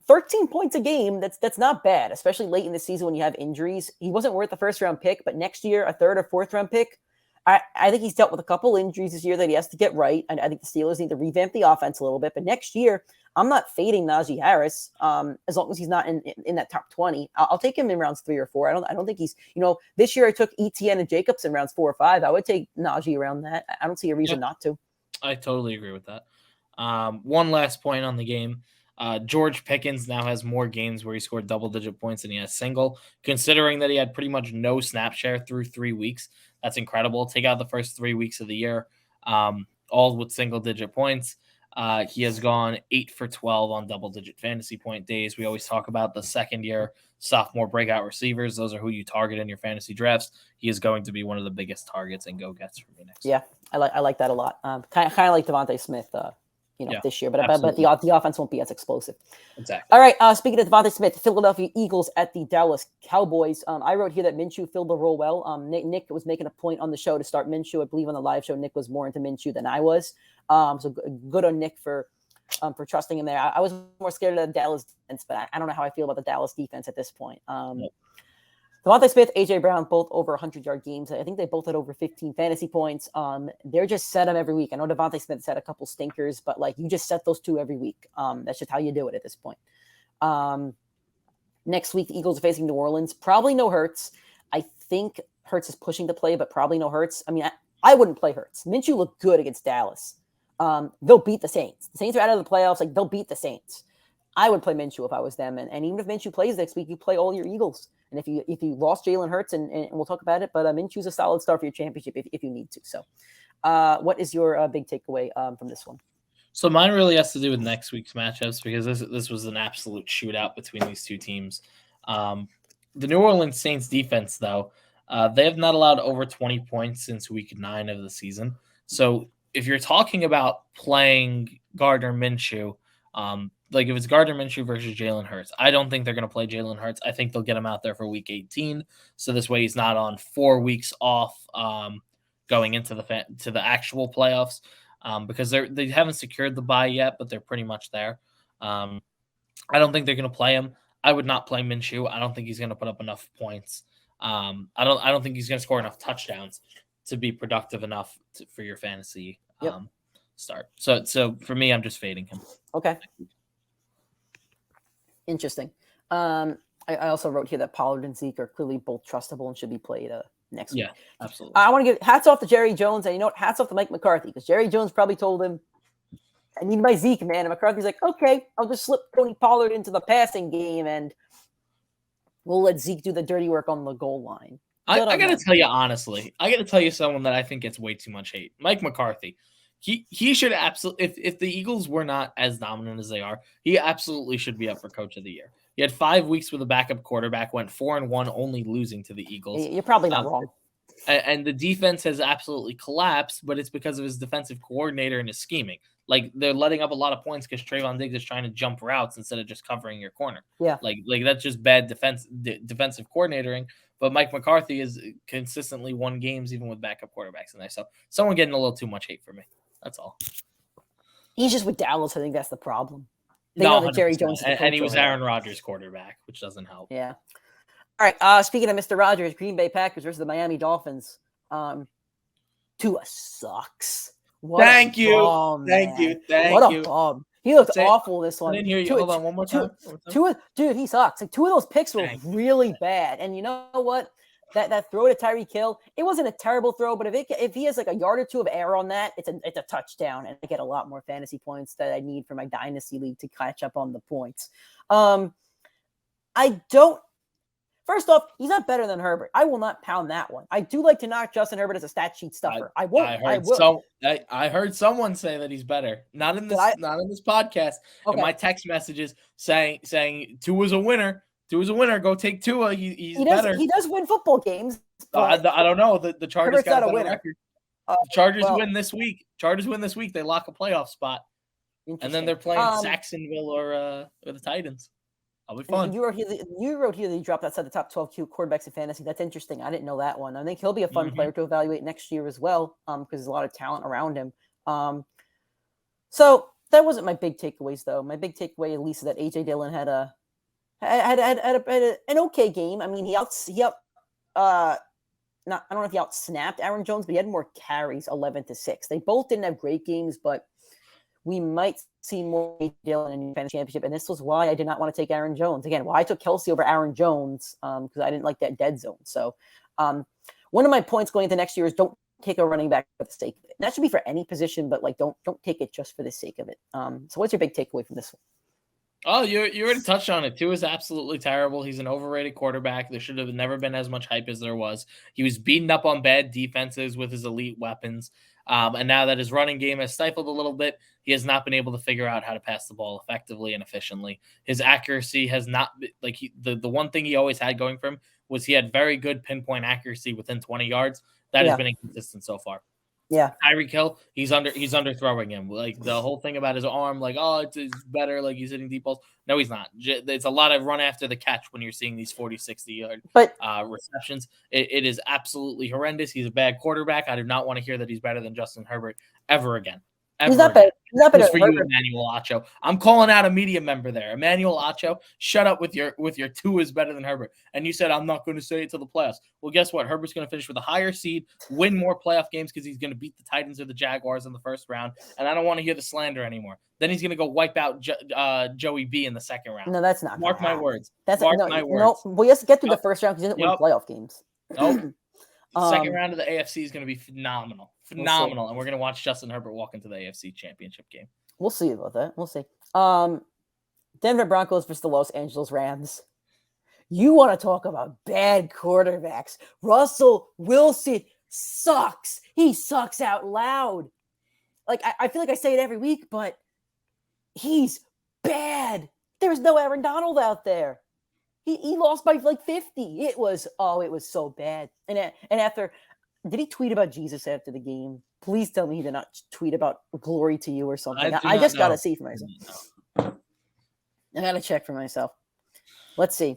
13 points a game, that's not bad, especially late in the season when you have injuries. He wasn't worth the first round pick, but next year, a third or fourth round pick. I think he's dealt with a couple injuries this year that he has to get right. And I think the Steelers need to revamp the offense a little bit. But next year, I'm not fading Najee Harris as long as he's not in that top 20. I'll take him in rounds 3 or 4. I don't think he's, this year I took Etienne and Jacobs in rounds 4 or 5. I would take Najee around that. I don't see a reason not to. I totally agree with that. One last point on the game. George Pickens now has more games where he scored double-digit points than he has single. Considering that he had pretty much no snap share through 3 weeks, that's incredible. Take out the first 3 weeks of the year, all with single-digit points. He has gone 8 for 12 on double-digit fantasy point days. We always talk about the second-year sophomore breakout receivers. Those are who you target in your fantasy drafts. He is going to be one of the biggest targets and go-gets for me next year. I like that a lot. Kind of like Devontae Smith. This year, but the offense won't be as explosive. Exactly. All right. Speaking of Devontae Smith, Philadelphia Eagles at the Dallas Cowboys. I wrote here that Minshew filled the role well. Nick was making a point on the show to start Minshew. I believe on the live show, Nick was more into Minshew than I was. So good on Nick for trusting him there. I was more scared of the Dallas defense, but I don't know how I feel about the Dallas defense at this point. Devontae Smith, AJ Brown, both over 100-yard games. I think they both had over 15 fantasy points. They're just set them every week. I know Devontae Smith's had a couple stinkers, but you just set those 2 every week. That's just how you do it at this point. Next week, the Eagles are facing New Orleans. Probably no Hurts. I think Hurts is pushing to play, but probably no Hurts. I mean, I wouldn't play Hurts. Minshew looked good against Dallas. They'll beat the Saints. The Saints are out of the playoffs. They'll beat the Saints. I would play Minshew if I was them. And even if Minshew plays next week, you play all your Eagles. And if you lost Jalen Hurts, and we'll talk about it, but Minshew's a solid start for your championship if you need to. So what is your big takeaway from this one? So mine really has to do with next week's matchups because this was an absolute shootout between these two teams. The New Orleans Saints defense, though, they have not allowed over 20 points since week 9 of the season. So if you're talking about playing Gardner Minshew, if it's Gardner Minshew versus Jalen Hurts, I don't think they're going to play Jalen Hurts. I think they'll get him out there for week 18. So this way he's not on 4 weeks off going into the actual playoffs because they haven't secured the bye yet, but they're pretty much there. I don't think they're going to play him. I would not play Minshew. I don't think he's going to put up enough points. I don't think he's going to score enough touchdowns to be productive enough for your fantasy start. So for me, I'm just fading him. Okay. Interesting. I also wrote here that Pollard and Zeke are clearly both trustable and should be played next week. Yeah, absolutely. I want to give hats off to Jerry Jones, and hats off to Mike McCarthy, because Jerry Jones probably told him, I need my Zeke, man. And McCarthy's like, okay, I'll just slip Tony Pollard into the passing game, and we'll let Zeke do the dirty work on the goal line. I got to tell you, honestly, someone that I think gets way too much hate. Mike McCarthy. He should absolutely, if the Eagles were not as dominant as they are, he absolutely should be up for Coach of the Year. He had 5 weeks with a backup quarterback, went 4-1, only losing to the Eagles. You're probably not wrong. And the defense has absolutely collapsed, but it's because of his defensive coordinator and his scheming. Like, they're letting up a lot of points because Trayvon Diggs is trying to jump routes instead of just covering your corner. Yeah, like that's just bad defensive coordinating. But Mike McCarthy has consistently won games even with backup quarterbacks in there. So someone getting a little too much hate for me. That's all. He's just with Dallas. I think that's the problem. They know that Jerry Jones is the coach and he was over Aaron there. Rodgers' quarterback, which doesn't help. Yeah. All right. Speaking of Mr. Rodgers, Green Bay Packers versus the Miami Dolphins. Tua sucks. Thank you. Bum. What a bum. He looked awful this one. I didn't hear you. Hold on one more time. Dude, he sucks. Like, 2 of those picks were really bad. And you know what? That throw to Tyreek Hill, it wasn't a terrible throw, but if he has like a yard or 2 of air on that, it's a touchdown, and I get a lot more fantasy points that I need for my dynasty league to catch up on the points. First off, he's not better than Herbert. I will not pound that one. I do like to knock Justin Herbert as a stat sheet stuffer. I heard someone say that he's better. Not in this podcast. Okay. In my text messages saying Tua's a winner. Tua's a winner. Go take Tua. He's better. He does win football games. I don't know. The Chargers Herbert's got not a winner. Record. The Chargers win this week. They lock a playoff spot. And then they're playing Jacksonville or the Titans. I'll be fun. You wrote here that he dropped outside the top 12 quarterbacks in fantasy. That's interesting. I didn't know that one. I think he'll be a fun player to evaluate next year as well, because there's a lot of talent around him. So that wasn't my big takeaways, though. My big takeaway, at least, is that A.J. Dillon had an okay game. I mean, I don't know if he outsnapped Aaron Jones, but he had more carries, 11-6. They both didn't have great games, but we might see more Dillon in the fantasy championship, and this was why I did not want to take Aaron Jones. Again, why I took Kelsey over Aaron Jones, because I didn't like that dead zone. So one of my points going into next year is don't take a running back for the sake of it. And that should be for any position, but like don't take it just for the sake of it. So what's your big takeaway from this one? Oh, you already touched on it. Tua is absolutely terrible. He's an overrated quarterback. There should have never been as much hype as there was. He was beaten up on bad defenses with his elite weapons. And now that his running game has stifled a little bit, he has not been able to figure out how to pass the ball effectively and efficiently. His accuracy has not been, the one thing he always had going for him was he had very good pinpoint accuracy within 20 yards. That has been inconsistent so far. Yeah, Tyreek Hill, he's under throwing him. Like the whole thing about his arm, like, oh, it's better, like he's hitting deep balls. No, he's not. It's a lot of run after the catch when you're seeing these 40, 60-yard receptions. It is absolutely horrendous. He's a bad quarterback. I do not want to hear that he's better than Justin Herbert ever again. He's not better. He's not better for you, Emmanuel Acho. I'm calling out a media member there. Emmanuel Acho, shut up with your Tua is better than Herbert. And you said I'm not going to say it till the playoffs. Well, guess what? Herbert's going to finish with a higher seed, win more playoff games because he's going to beat the Titans or the Jaguars in the first round. And I don't want to hear the slander anymore. Then he's going to go wipe out Joey B in the second round. No, that's not. Mark my words. Mark my words. No, we have to get through the first round because he doesn't win playoff games. Nope. Second round of the AFC is going to be phenomenal. And we're going to watch Justin Herbert walk into the AFC Championship game. We'll see about that. We'll see. Denver Broncos versus the Los Angeles Rams. You want to talk about bad quarterbacks. Russell Wilson sucks. He sucks out loud. Like, I feel like I say it every week, but he's bad. There's no Aaron Donald out there. He lost by like 50. It was so bad. And after, did he tweet about Jesus after the game? Please tell me he did not tweet about glory to you or something. I just got to see for myself. I got to check for myself. Let's see.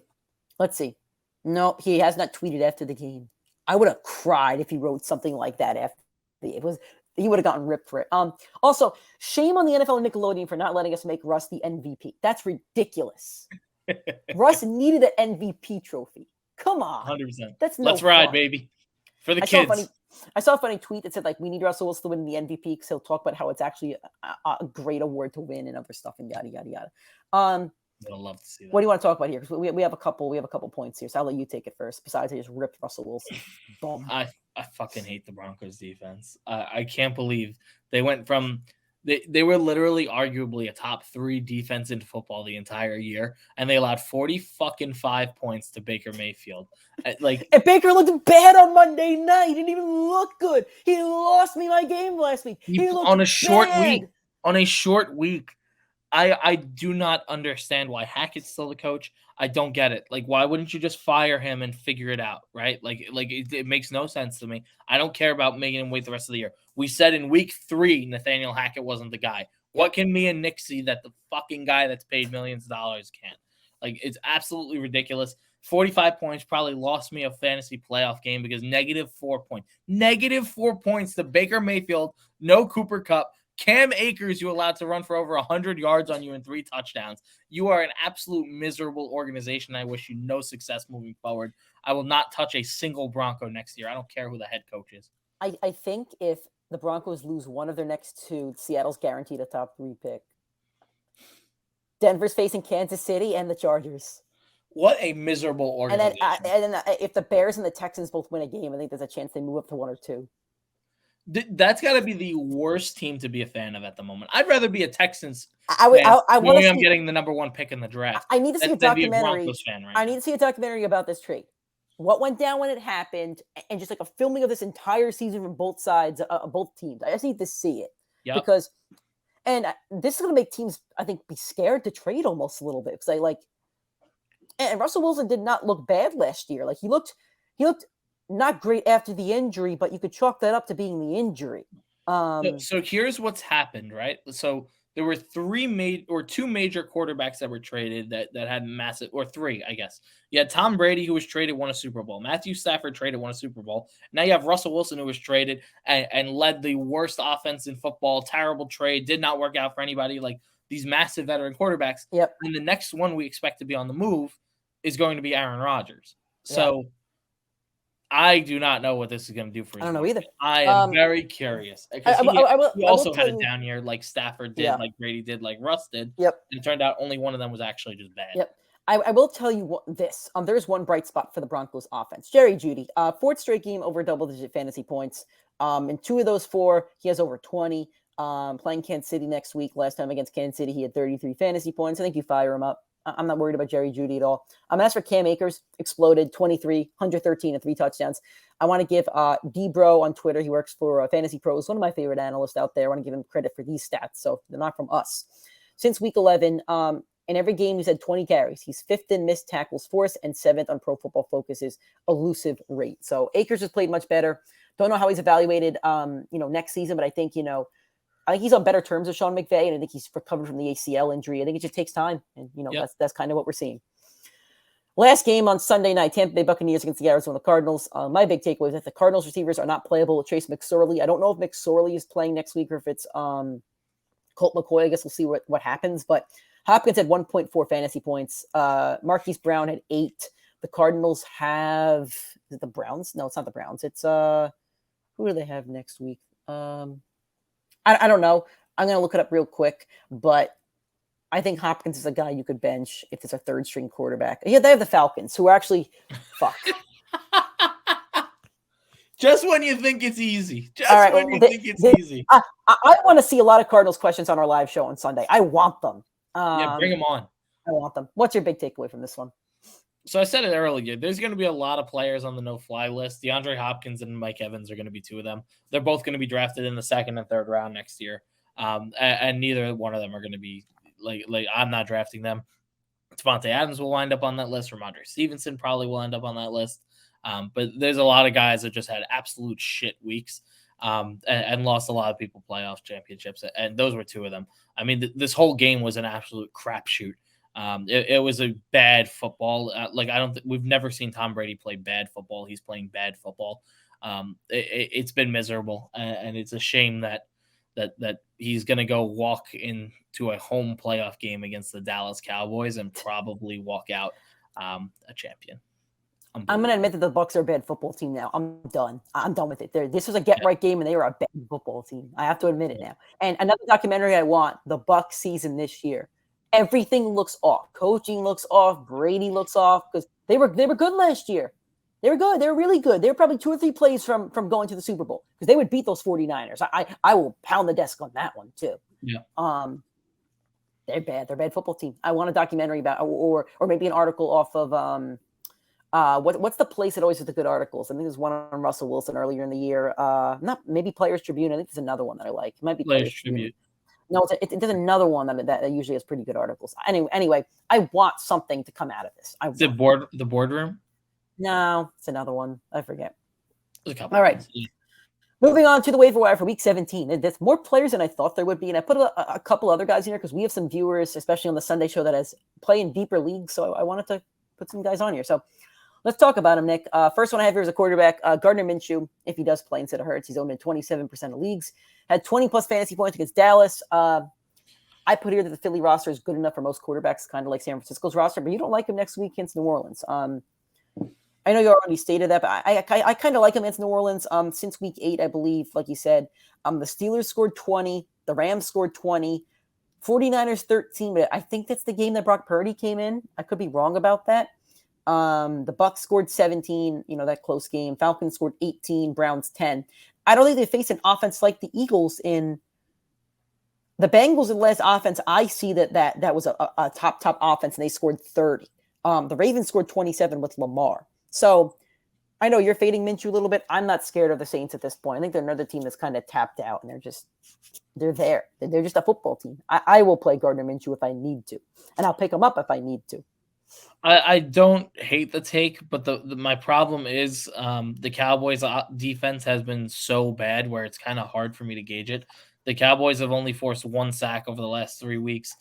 No, he has not tweeted after the game. I would have cried if he wrote something like that after he would have gotten ripped for it. Also, shame on the NFL and Nickelodeon for not letting us make Russ the MVP. That's ridiculous. Russ needed an MVP trophy. Come on. 100%. Let's ride, baby. For the kids. I saw a funny tweet that said, like, we need Russell Wilson to win the MVP because he'll talk about how it's actually a great award to win and other stuff and yada, yada, yada. I'd love to see that. What do you want to talk about here? Because we have a couple points here, so I'll let you take it first. Besides, I just ripped Russell Wilson. Boom. I fucking hate the Broncos defense. I can't believe they went from They were literally arguably a top 3 defense in football the entire year, and they allowed 45 points to Baker Mayfield. And Baker looked bad on Monday night. He didn't even look good. He lost me my game last week. He looked on a short bad. week. On a short week. I do not understand why Hackett's still the coach. I don't get it. Like, why wouldn't you just fire him and figure it out, right? It makes no sense to me. I don't care about making him wait the rest of the year. We said in week 3, Nathaniel Hackett wasn't the guy. What can me and Nick see that the fucking guy that's paid millions of dollars can't? Like, it's absolutely ridiculous. 45 points probably lost me a fantasy playoff game because -4 points. -4 points to Baker Mayfield, no Cooper Kupp. Cam Akers, you allowed to run for over 100 yards on you and 3 touchdowns. You are an absolute miserable organization. I wish you no success moving forward. I will not touch a single Bronco next year. I don't care who the head coach is. I think if the Broncos lose one of their next 2, Seattle's guaranteed a top 3 pick. Denver's facing Kansas City and the Chargers. What a miserable organization. And then if the Bears and the Texans both win a game, I think there's a chance they move up to 1 or 2. That's got to be the worst team to be a fan of at the moment. I'd rather be a Texans I knowing I'm getting the number 1 pick in the draft. I need to see a documentary. Fan right I need to see a documentary about this trade. What went down when it happened, and just like a filming of this entire season from both sides, both teams. I just need to see it because, and this is going to make teams, I think, be scared to trade almost a little bit because and Russell Wilson did not look bad last year. Like he looked not great after the injury, but you could chalk that up to being the injury. So here's what's happened, right? So there were 2 major quarterbacks that were traded that had massive, or 3, I guess. You had Tom Brady, who was traded, won a Super Bowl. Matthew Stafford traded, won a Super Bowl. Now you have Russell Wilson, who was traded and led the worst offense in football. Terrible trade, did not work out for anybody. Like these massive veteran quarterbacks. Yep. And the next one we expect to be on the move is going to be Aaron Rodgers. So I do not know what this is going to do for his I don't know either. I am very curious. He also had it down here like Stafford did, like Brady did, like Russ did. Yep. And it turned out only one of them was actually just bad. Yep. I will tell you this. There's one bright spot for the Broncos offense. Jerry Jeudy, 4th straight game over double-digit fantasy points. In 2 of those 4, he has over 20. Playing Kansas City next week. Last time against Kansas City, he had 33 fantasy points. I think you fire him up. I'm not worried about Jerry Jeudy at all. As for Cam Akers, exploded 23, 113 and 3 touchdowns. I want to give D-Bro on Twitter. He works for Fantasy Pros, one of my favorite analysts out there. I want to give him credit for these stats. So they're not from us. Since week 11, in every game, he's had 20 carries. He's 5th in missed tackles force and 7th on Pro Football Focus's elusive rate. So Akers has played much better. Don't know how he's evaluated, next season, but I think, I think he's on better terms with Sean McVay, and I think he's recovered from the ACL injury. I think it just takes time, and that's kind of what we're seeing. Last game on Sunday night, Tampa Bay Buccaneers against the Arizona Cardinals. My big takeaway is that the Cardinals receivers are not playable with Trace McSorley. I don't know if McSorley is playing next week or if it's Colt McCoy. I guess we'll see what happens. But Hopkins had 1.4 fantasy points. Marquise Brown had 8. The Cardinals have – is it the Browns? No, it's not the Browns. It's who do they have next week? I don't know. I'm going to look it up real quick, but I think Hopkins is a guy you could bench if it's a 3rd string quarterback. Yeah, they have the Falcons, who are actually fuck. Just when you think it's easy. Easy. I want to see a lot of Cardinals questions on our live show on Sunday. I want them. Bring them on. I want them. What's your big takeaway from this one? So I said it earlier. There's going to be a lot of players on the no-fly list. DeAndre Hopkins and Mike Evans are going to be 2 of them. They're both going to be drafted in the 2nd and 3rd round next year. And neither one of them are going to be like I'm not drafting them. Devontae Adams will wind up on that list. Ramondre Stevenson probably will end up on that list. But there's a lot of guys that just had absolute shit weeks and lost a lot of people playoff championships. And those were 2 of them. I mean, this whole game was an absolute crapshoot. It was a bad football. We've never seen Tom Brady play bad football. He's playing bad football. It's been miserable, and it's a shame that he's going to go walk into a home playoff game against the Dallas Cowboys and probably walk out a champion. I'm going to admit that the Bucs are a bad football team now. I'm done. I'm done with it. This was a get-right game, and they were a bad football team. I have to admit it now. And another documentary I want, the Bucs season this year. Everything looks off. Coaching looks off. Brady looks off because they were good last year. They were good. They were really good. They were probably 2 or 3 plays from going to the Super Bowl because they would beat those 49ers. I will pound the desk on that one too. Yeah. They're bad. They're a bad football team. I want a documentary about, or maybe an article off of what's the place that always has the good articles? I think there's one on Russell Wilson earlier in the year. Not maybe Players Tribune. I think there's another one that I like. It might be Players Tribune. No, there's another one that usually has pretty good articles. Anyway, I want something to come out of this. The boardroom? No, it's another one. I forget. There's a couple. All right. Moving on to the waiver wire for week 17. There's more players than I thought there would be. And I put a couple other guys in here because we have some viewers, especially on the Sunday show, that has play in deeper leagues. So I wanted to put some guys on here. So let's talk about him, Nick. First one I have here is a quarterback, Gardner Minshew. If he does play instead of Hurts, he's owned in 27% of leagues. Had 20-plus fantasy points against Dallas. I put here that the Philly roster is good enough for most quarterbacks, kind of like San Francisco's roster, but you don't like him next week against New Orleans. I know you already stated that, but I kind of like him against New Orleans. Since week 8, I believe, like you said, the Steelers scored 20, the Rams scored 20, 49ers 13, but I think that's the game that Brock Purdy came in. I could be wrong about that. The Bucs scored 17, that close game. Falcons scored 18, Browns 10. I don't think they face an offense like the Eagles in the Bengals. In the last offense, I see that was a top offense, and they scored 30. The Ravens scored 27 with Lamar. So I know you're fading Minshew a little bit. I'm not scared of the Saints at this point. I think they're another team that's kind of tapped out, and they're there. They're just a football team. I will play Gardner Minshew if I need to, and I'll pick him up if I need to. I don't hate the take, but my problem is the Cowboys' defense has been so bad where it's kind of hard for me to gauge it. The Cowboys have only forced 1 sack over the last 3 weeks.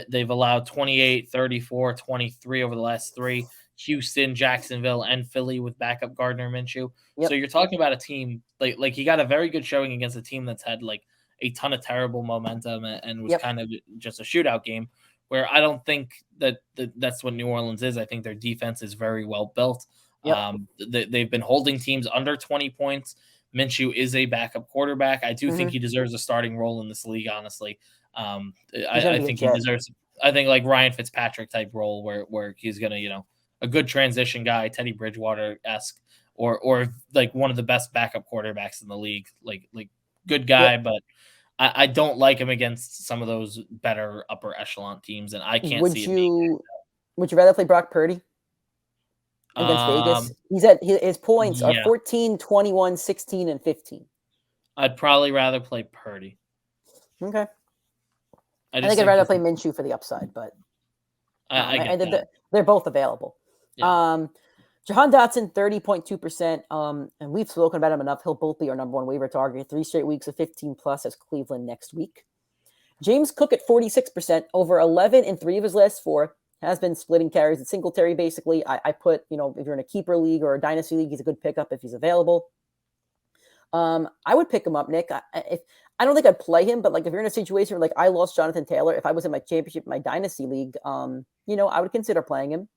They've allowed 28, 34, 23 over the last 3. Houston, Jacksonville, and Philly with backup Gardner Minshew. Yep. So you're talking about a team like he got a very good showing against a team that's had like a ton of terrible momentum and was kind of just a shootout game, where I don't think that's what New Orleans is. I think their defense is very well built. Yep. They've been holding teams under 20 points. Minshew is a backup quarterback. I do think he deserves a starting role in this league, honestly. I think he deserves like Ryan Fitzpatrick type role where he's going to, a good transition guy, Teddy Bridgewater-esque, or like one of the best backup quarterbacks in the league, like good guy, but I don't like him against some of those better upper echelon teams, and I can't see it. Would you rather play Brock Purdy against Vegas? His points are 14, 21, 16, and 15. I'd probably rather play Purdy. Okay. I think I'd rather play Minshew for the upside, but they're both available. Yeah. Jahan Dotson, 30.2%. And we've spoken about him enough. He'll both be our number one waiver target. 3 straight weeks of 15+ as Cleveland next week. James Cook at 46%, over 11 in 3 of his last 4. Has been splitting carries at Singletary, basically. I put, if you're in a keeper league or a dynasty league, he's a good pickup if he's available. I would pick him up, Nick. I don't think I'd play him, but like if you're in a situation where like I lost Jonathan Taylor, if I was in my championship, my dynasty league, I would consider playing him.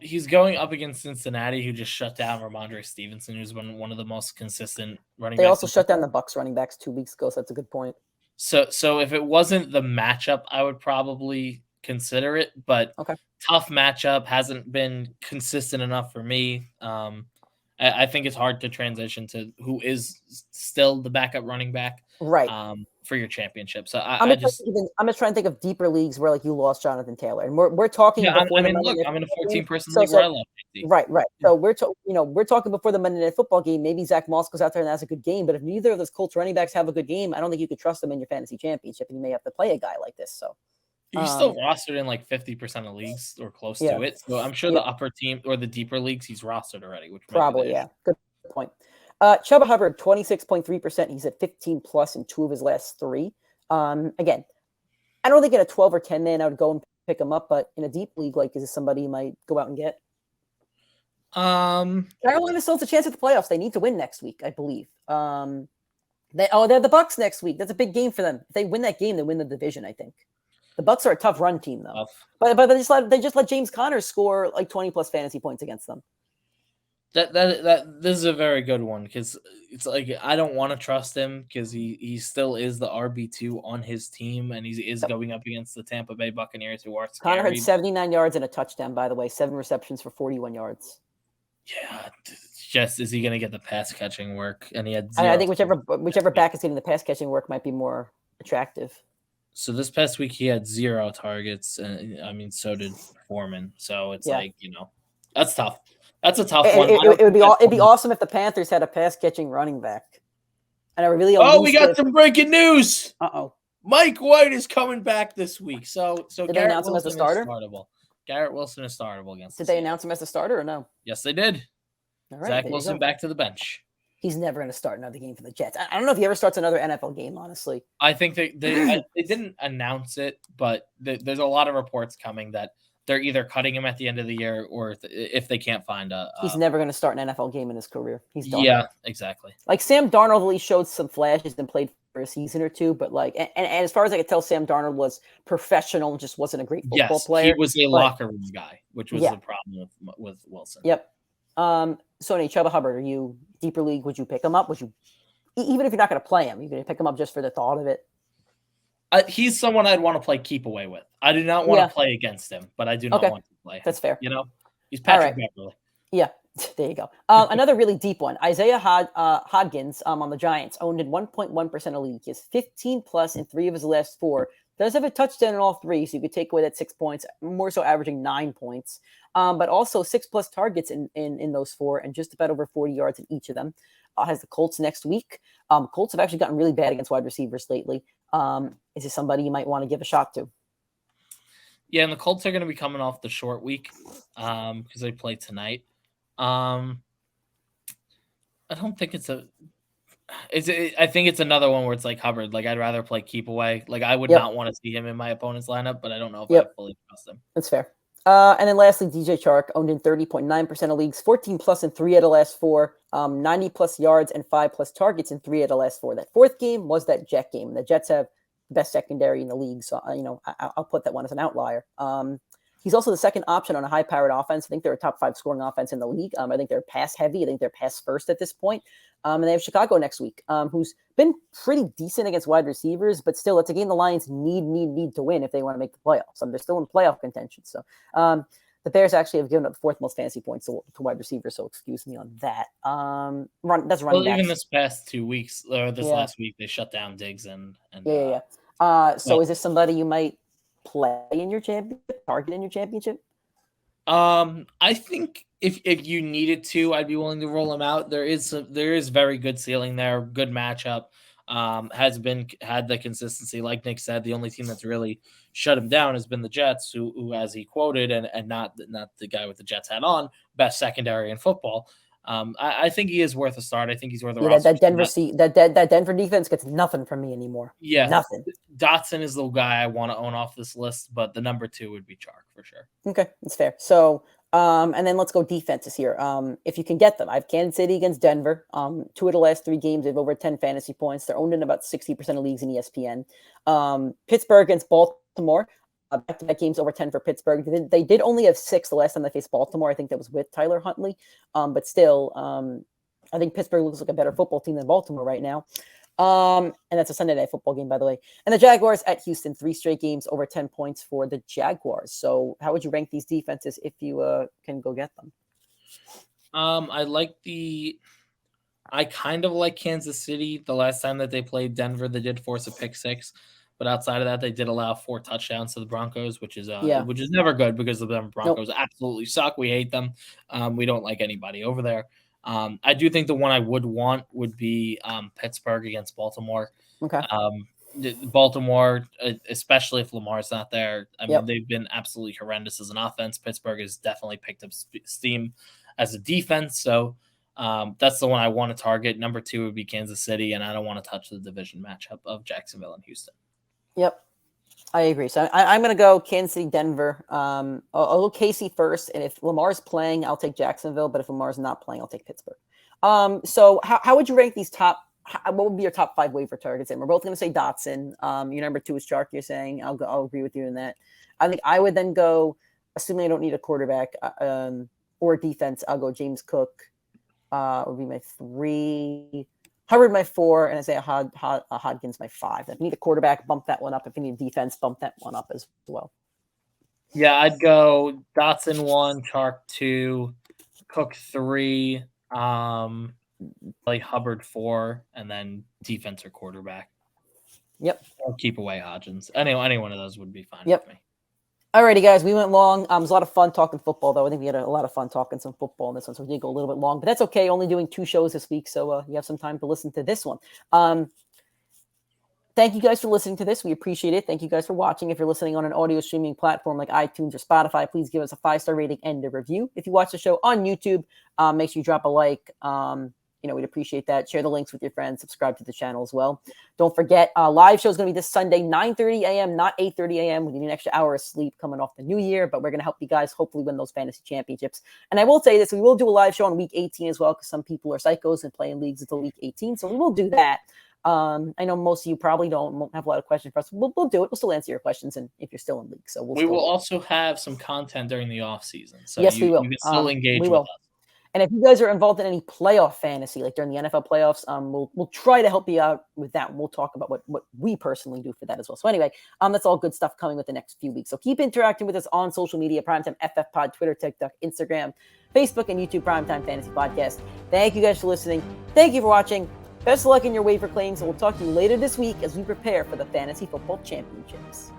He's going up against Cincinnati, who just shut down Ramondre Stevenson, who's been one of the most consistent running backs. They also shut down the Bucs running backs 2 weeks ago, so that's a good point. So if it wasn't the matchup, I would probably consider it, but tough matchup, hasn't been consistent enough for me. I think it's hard to transition to who is still the backup running back, right? For your championship. So I'm just trying to think of deeper leagues where like you lost Jonathan Taylor, and we're talking. Yeah, I'm in a 14-person league where I lost. Right. So we're talking before the Monday Night Football game. Maybe Zach Moss goes out there and has a good game, but if neither of those Colts running backs have a good game, I don't think you could trust them in your fantasy championship, and you may have to play a guy like this. So. You're still rostered in like 50% of leagues or close to it. So I'm sure the upper team or the deeper leagues, he's rostered already. Which probably, Good point. Chuba Hubbard, 26.3%. He's at 15+ in 2 of his last 3. Again, I don't think in a 12 or 10 man I would go and pick him up, but in a deep league, like, is this somebody you might go out and get? Carolina still has a chance at the playoffs. They need to win next week, I believe. They're the Bucs next week. That's a big game for them. If they win that game, they win the division, I think. The Bucs are a tough run team, though. But they just let James Conner score like 20+ fantasy points against them. This is a very good one because it's like I don't want to trust him because he still is the RB2 on his team, and he is going up against the Tampa Bay Buccaneers, who are scary. Conner had 79 yards and a touchdown, by the way, 7 receptions for 41 yards. Yeah, just is he going to get the pass catching work? And he had. I think whichever back is getting the pass catching work might be more attractive. So this past week he had 0 targets, and I mean so did Foreman. So it's like, that's tough. That's a tough one. It'd be awesome if the Panthers had a pass catching running back. And I really we got some breaking news. Mike White is coming back this week. So did they announce him as the starter? Garrett Wilson is startable against. Did they announce him as the starter or no? Yes, they did. All right, Zach Wilson back to the bench. He's never going to start another game for the Jets. I don't know if he ever starts another NFL game, honestly. I think they didn't announce it, but there's a lot of reports coming that they're either cutting him at the end of the year or if they can't find he's never going to start an NFL game in his career. He's done. Yeah, exactly. Like Sam Darnold really showed some flashes and played for a season or two, but like, and as far as I could tell, Sam Darnold was professional, just wasn't a great football player. He was a locker room guy, which was the problem with Wilson. Yep. Sony, Chuba Hubbard, are you deeper league? Would you pick him up? Would you, even if you're not going to play him, you're going to pick him up just for the thought of it? He's someone I'd want to play keep away with. I do not want to play against him, but I do not want to play him. That's fair. He's Patrick Beverly. Yeah, there you go. Another really deep one. Isaiah Hodgins on the Giants, owned in 1.1% of league. He has 15 plus in 3 of his last 4. Does have a touchdown in all 3, so you could take away that 6 points, more so averaging 9 points. But also 6 plus targets in those 4 and just about over 40 yards in each of them. Has the Colts next week. Colts have actually gotten really bad against wide receivers lately. Is this somebody you might want to give a shot to? Yeah, and the Colts are going to be coming off the short week because they play tonight. I don't think I think it's another one where it's like Hubbard. Like I'd rather play keep away. Like I would not want to see him in my opponent's lineup, but I don't know if I fully trust him. That's fair. And then lastly, DJ Chark, owned in 30.9% of leagues, 14 plus in 3 out of the last 4, 90 plus yards and 5 plus targets in 3 out of the last 4. That 4th game was that Jet game. The Jets have the best secondary in the league, so I'll put that one as an outlier. He's also the second option on a high-powered offense. I think they're a top 5 scoring offense in the league. I think they're pass heavy. I think they're pass first at this point. And they have Chicago next week, who's been pretty decent against wide receivers, but still, it's a game the Lions need to win if they want to make the playoffs. They're still in playoff contention. So the Bears actually have given up the 4th most fantasy points to wide receivers, so excuse me on that. That's running backs. Even this past 2 weeks, or this last week, they shut down Diggs and so is this somebody you might play in your championship, target in your championship? I think if you needed to, I'd be willing to roll him out. There is very good ceiling there, good matchup. Had the consistency, like Nick said. The only team that's really shut him down has been the Jets, who as he quoted, and not the guy with the Jets hat on, best secondary in football. I think he is worth a start. I think he's worth a roster. That Denver defense gets nothing from me anymore. Yeah, nothing. Dotson is the guy I want to own off this list, but the number 2 would be Chark for sure. Okay, that's fair. So, and then let's go defenses here. If you can get them, I have Kansas City against Denver. 2 of the last 3 games, they have over 10 fantasy points. They're owned in about 60% of leagues in ESPN. Pittsburgh against Baltimore. Back-to-back games over 10 for Pittsburgh. They did only have 6 the last time they faced Baltimore. I think that was with Tyler Huntley. But still, I think Pittsburgh looks like a better football team than Baltimore right now. And that's a Sunday night football game, by the way. And the Jaguars at Houston, 3 straight games over 10 points for the Jaguars. So how would you rank these defenses if you can go get them? I kind of like Kansas City. The last time that they played Denver, they did force a pick 6. But outside of that, they did allow 4 touchdowns to the Broncos, which is never good because the Broncos absolutely suck. We hate them. We don't like anybody over there. I do think the one I would want would be Pittsburgh against Baltimore. Okay. Baltimore, especially if Lamar's not there. I mean, they've been absolutely horrendous as an offense. Pittsburgh has definitely picked up steam as a defense. So that's the one I want to target. Number 2 would be Kansas City, and I don't want to touch the division matchup of Jacksonville and Houston. Yep, I agree. So I'm going to go Kansas City, Denver. I'll go KC first, and if Lamar's playing, I'll take Jacksonville. But if Lamar's not playing, I'll take Pittsburgh. So how would you rank these top? What would be your top 5 waiver targets? And we're both going to say Dotson. Your number 2 is Chark. You're saying I'll agree with you in that. I think I would then go, assuming I don't need a quarterback or defense. I'll go James Cook. Would be my 3. Hubbard my 4, and Isaiah Hodgins my 5. If you need a quarterback, bump that one up. If you need defense, bump that one up as well. Yeah, I'd go Dotson 1, Chark 2, Cook 3, like Hubbard 4, and then defense or quarterback. Yep. Or keep away Hodgins. Any one of those would be fine Yep. with me. Alrighty, guys, we went long. It was a lot of fun talking football, though. I think we had a lot of fun talking some football in this one, so we did go a little bit long, but that's okay. Only doing 2 shows this week, so you have some time to listen to this one. Thank you guys for listening to this. We appreciate it. Thank you guys for watching. If you're listening on an audio streaming platform like iTunes or Spotify, please give us a 5-star rating and a review. If you watch the show on YouTube, make sure you drop a like. We'd appreciate that. Share the links with your friends. Subscribe to the channel as well. Don't forget, live show is going to be this Sunday, 9:30 a.m., not 8:30 a.m. We need an extra hour of sleep coming off the new year, but we're going to help you guys hopefully win those fantasy championships. And I will say this, we will do a live show on week 18 as well, because some people are psychos and play in leagues until week 18. So we will do that. I know most of you probably won't have a lot of questions for us. We'll do it. We'll still answer your questions, and if you're still in league. So we will also have some content during the off season. So yes, we will. You can still engage with us. And if you guys are involved in any playoff fantasy, like during the NFL playoffs, we'll try to help you out with that. We'll talk about what we personally do for that as well. So anyway, that's all good stuff coming with the next few weeks. So keep interacting with us on social media, PrimeTimeFFPod, Twitter, TikTok, Instagram, Facebook, and YouTube, Primetime Fantasy Podcast. Thank you guys for listening. Thank you for watching. Best of luck in your waiver claims, and we'll talk to you later this week as we prepare for the Fantasy Football Championships.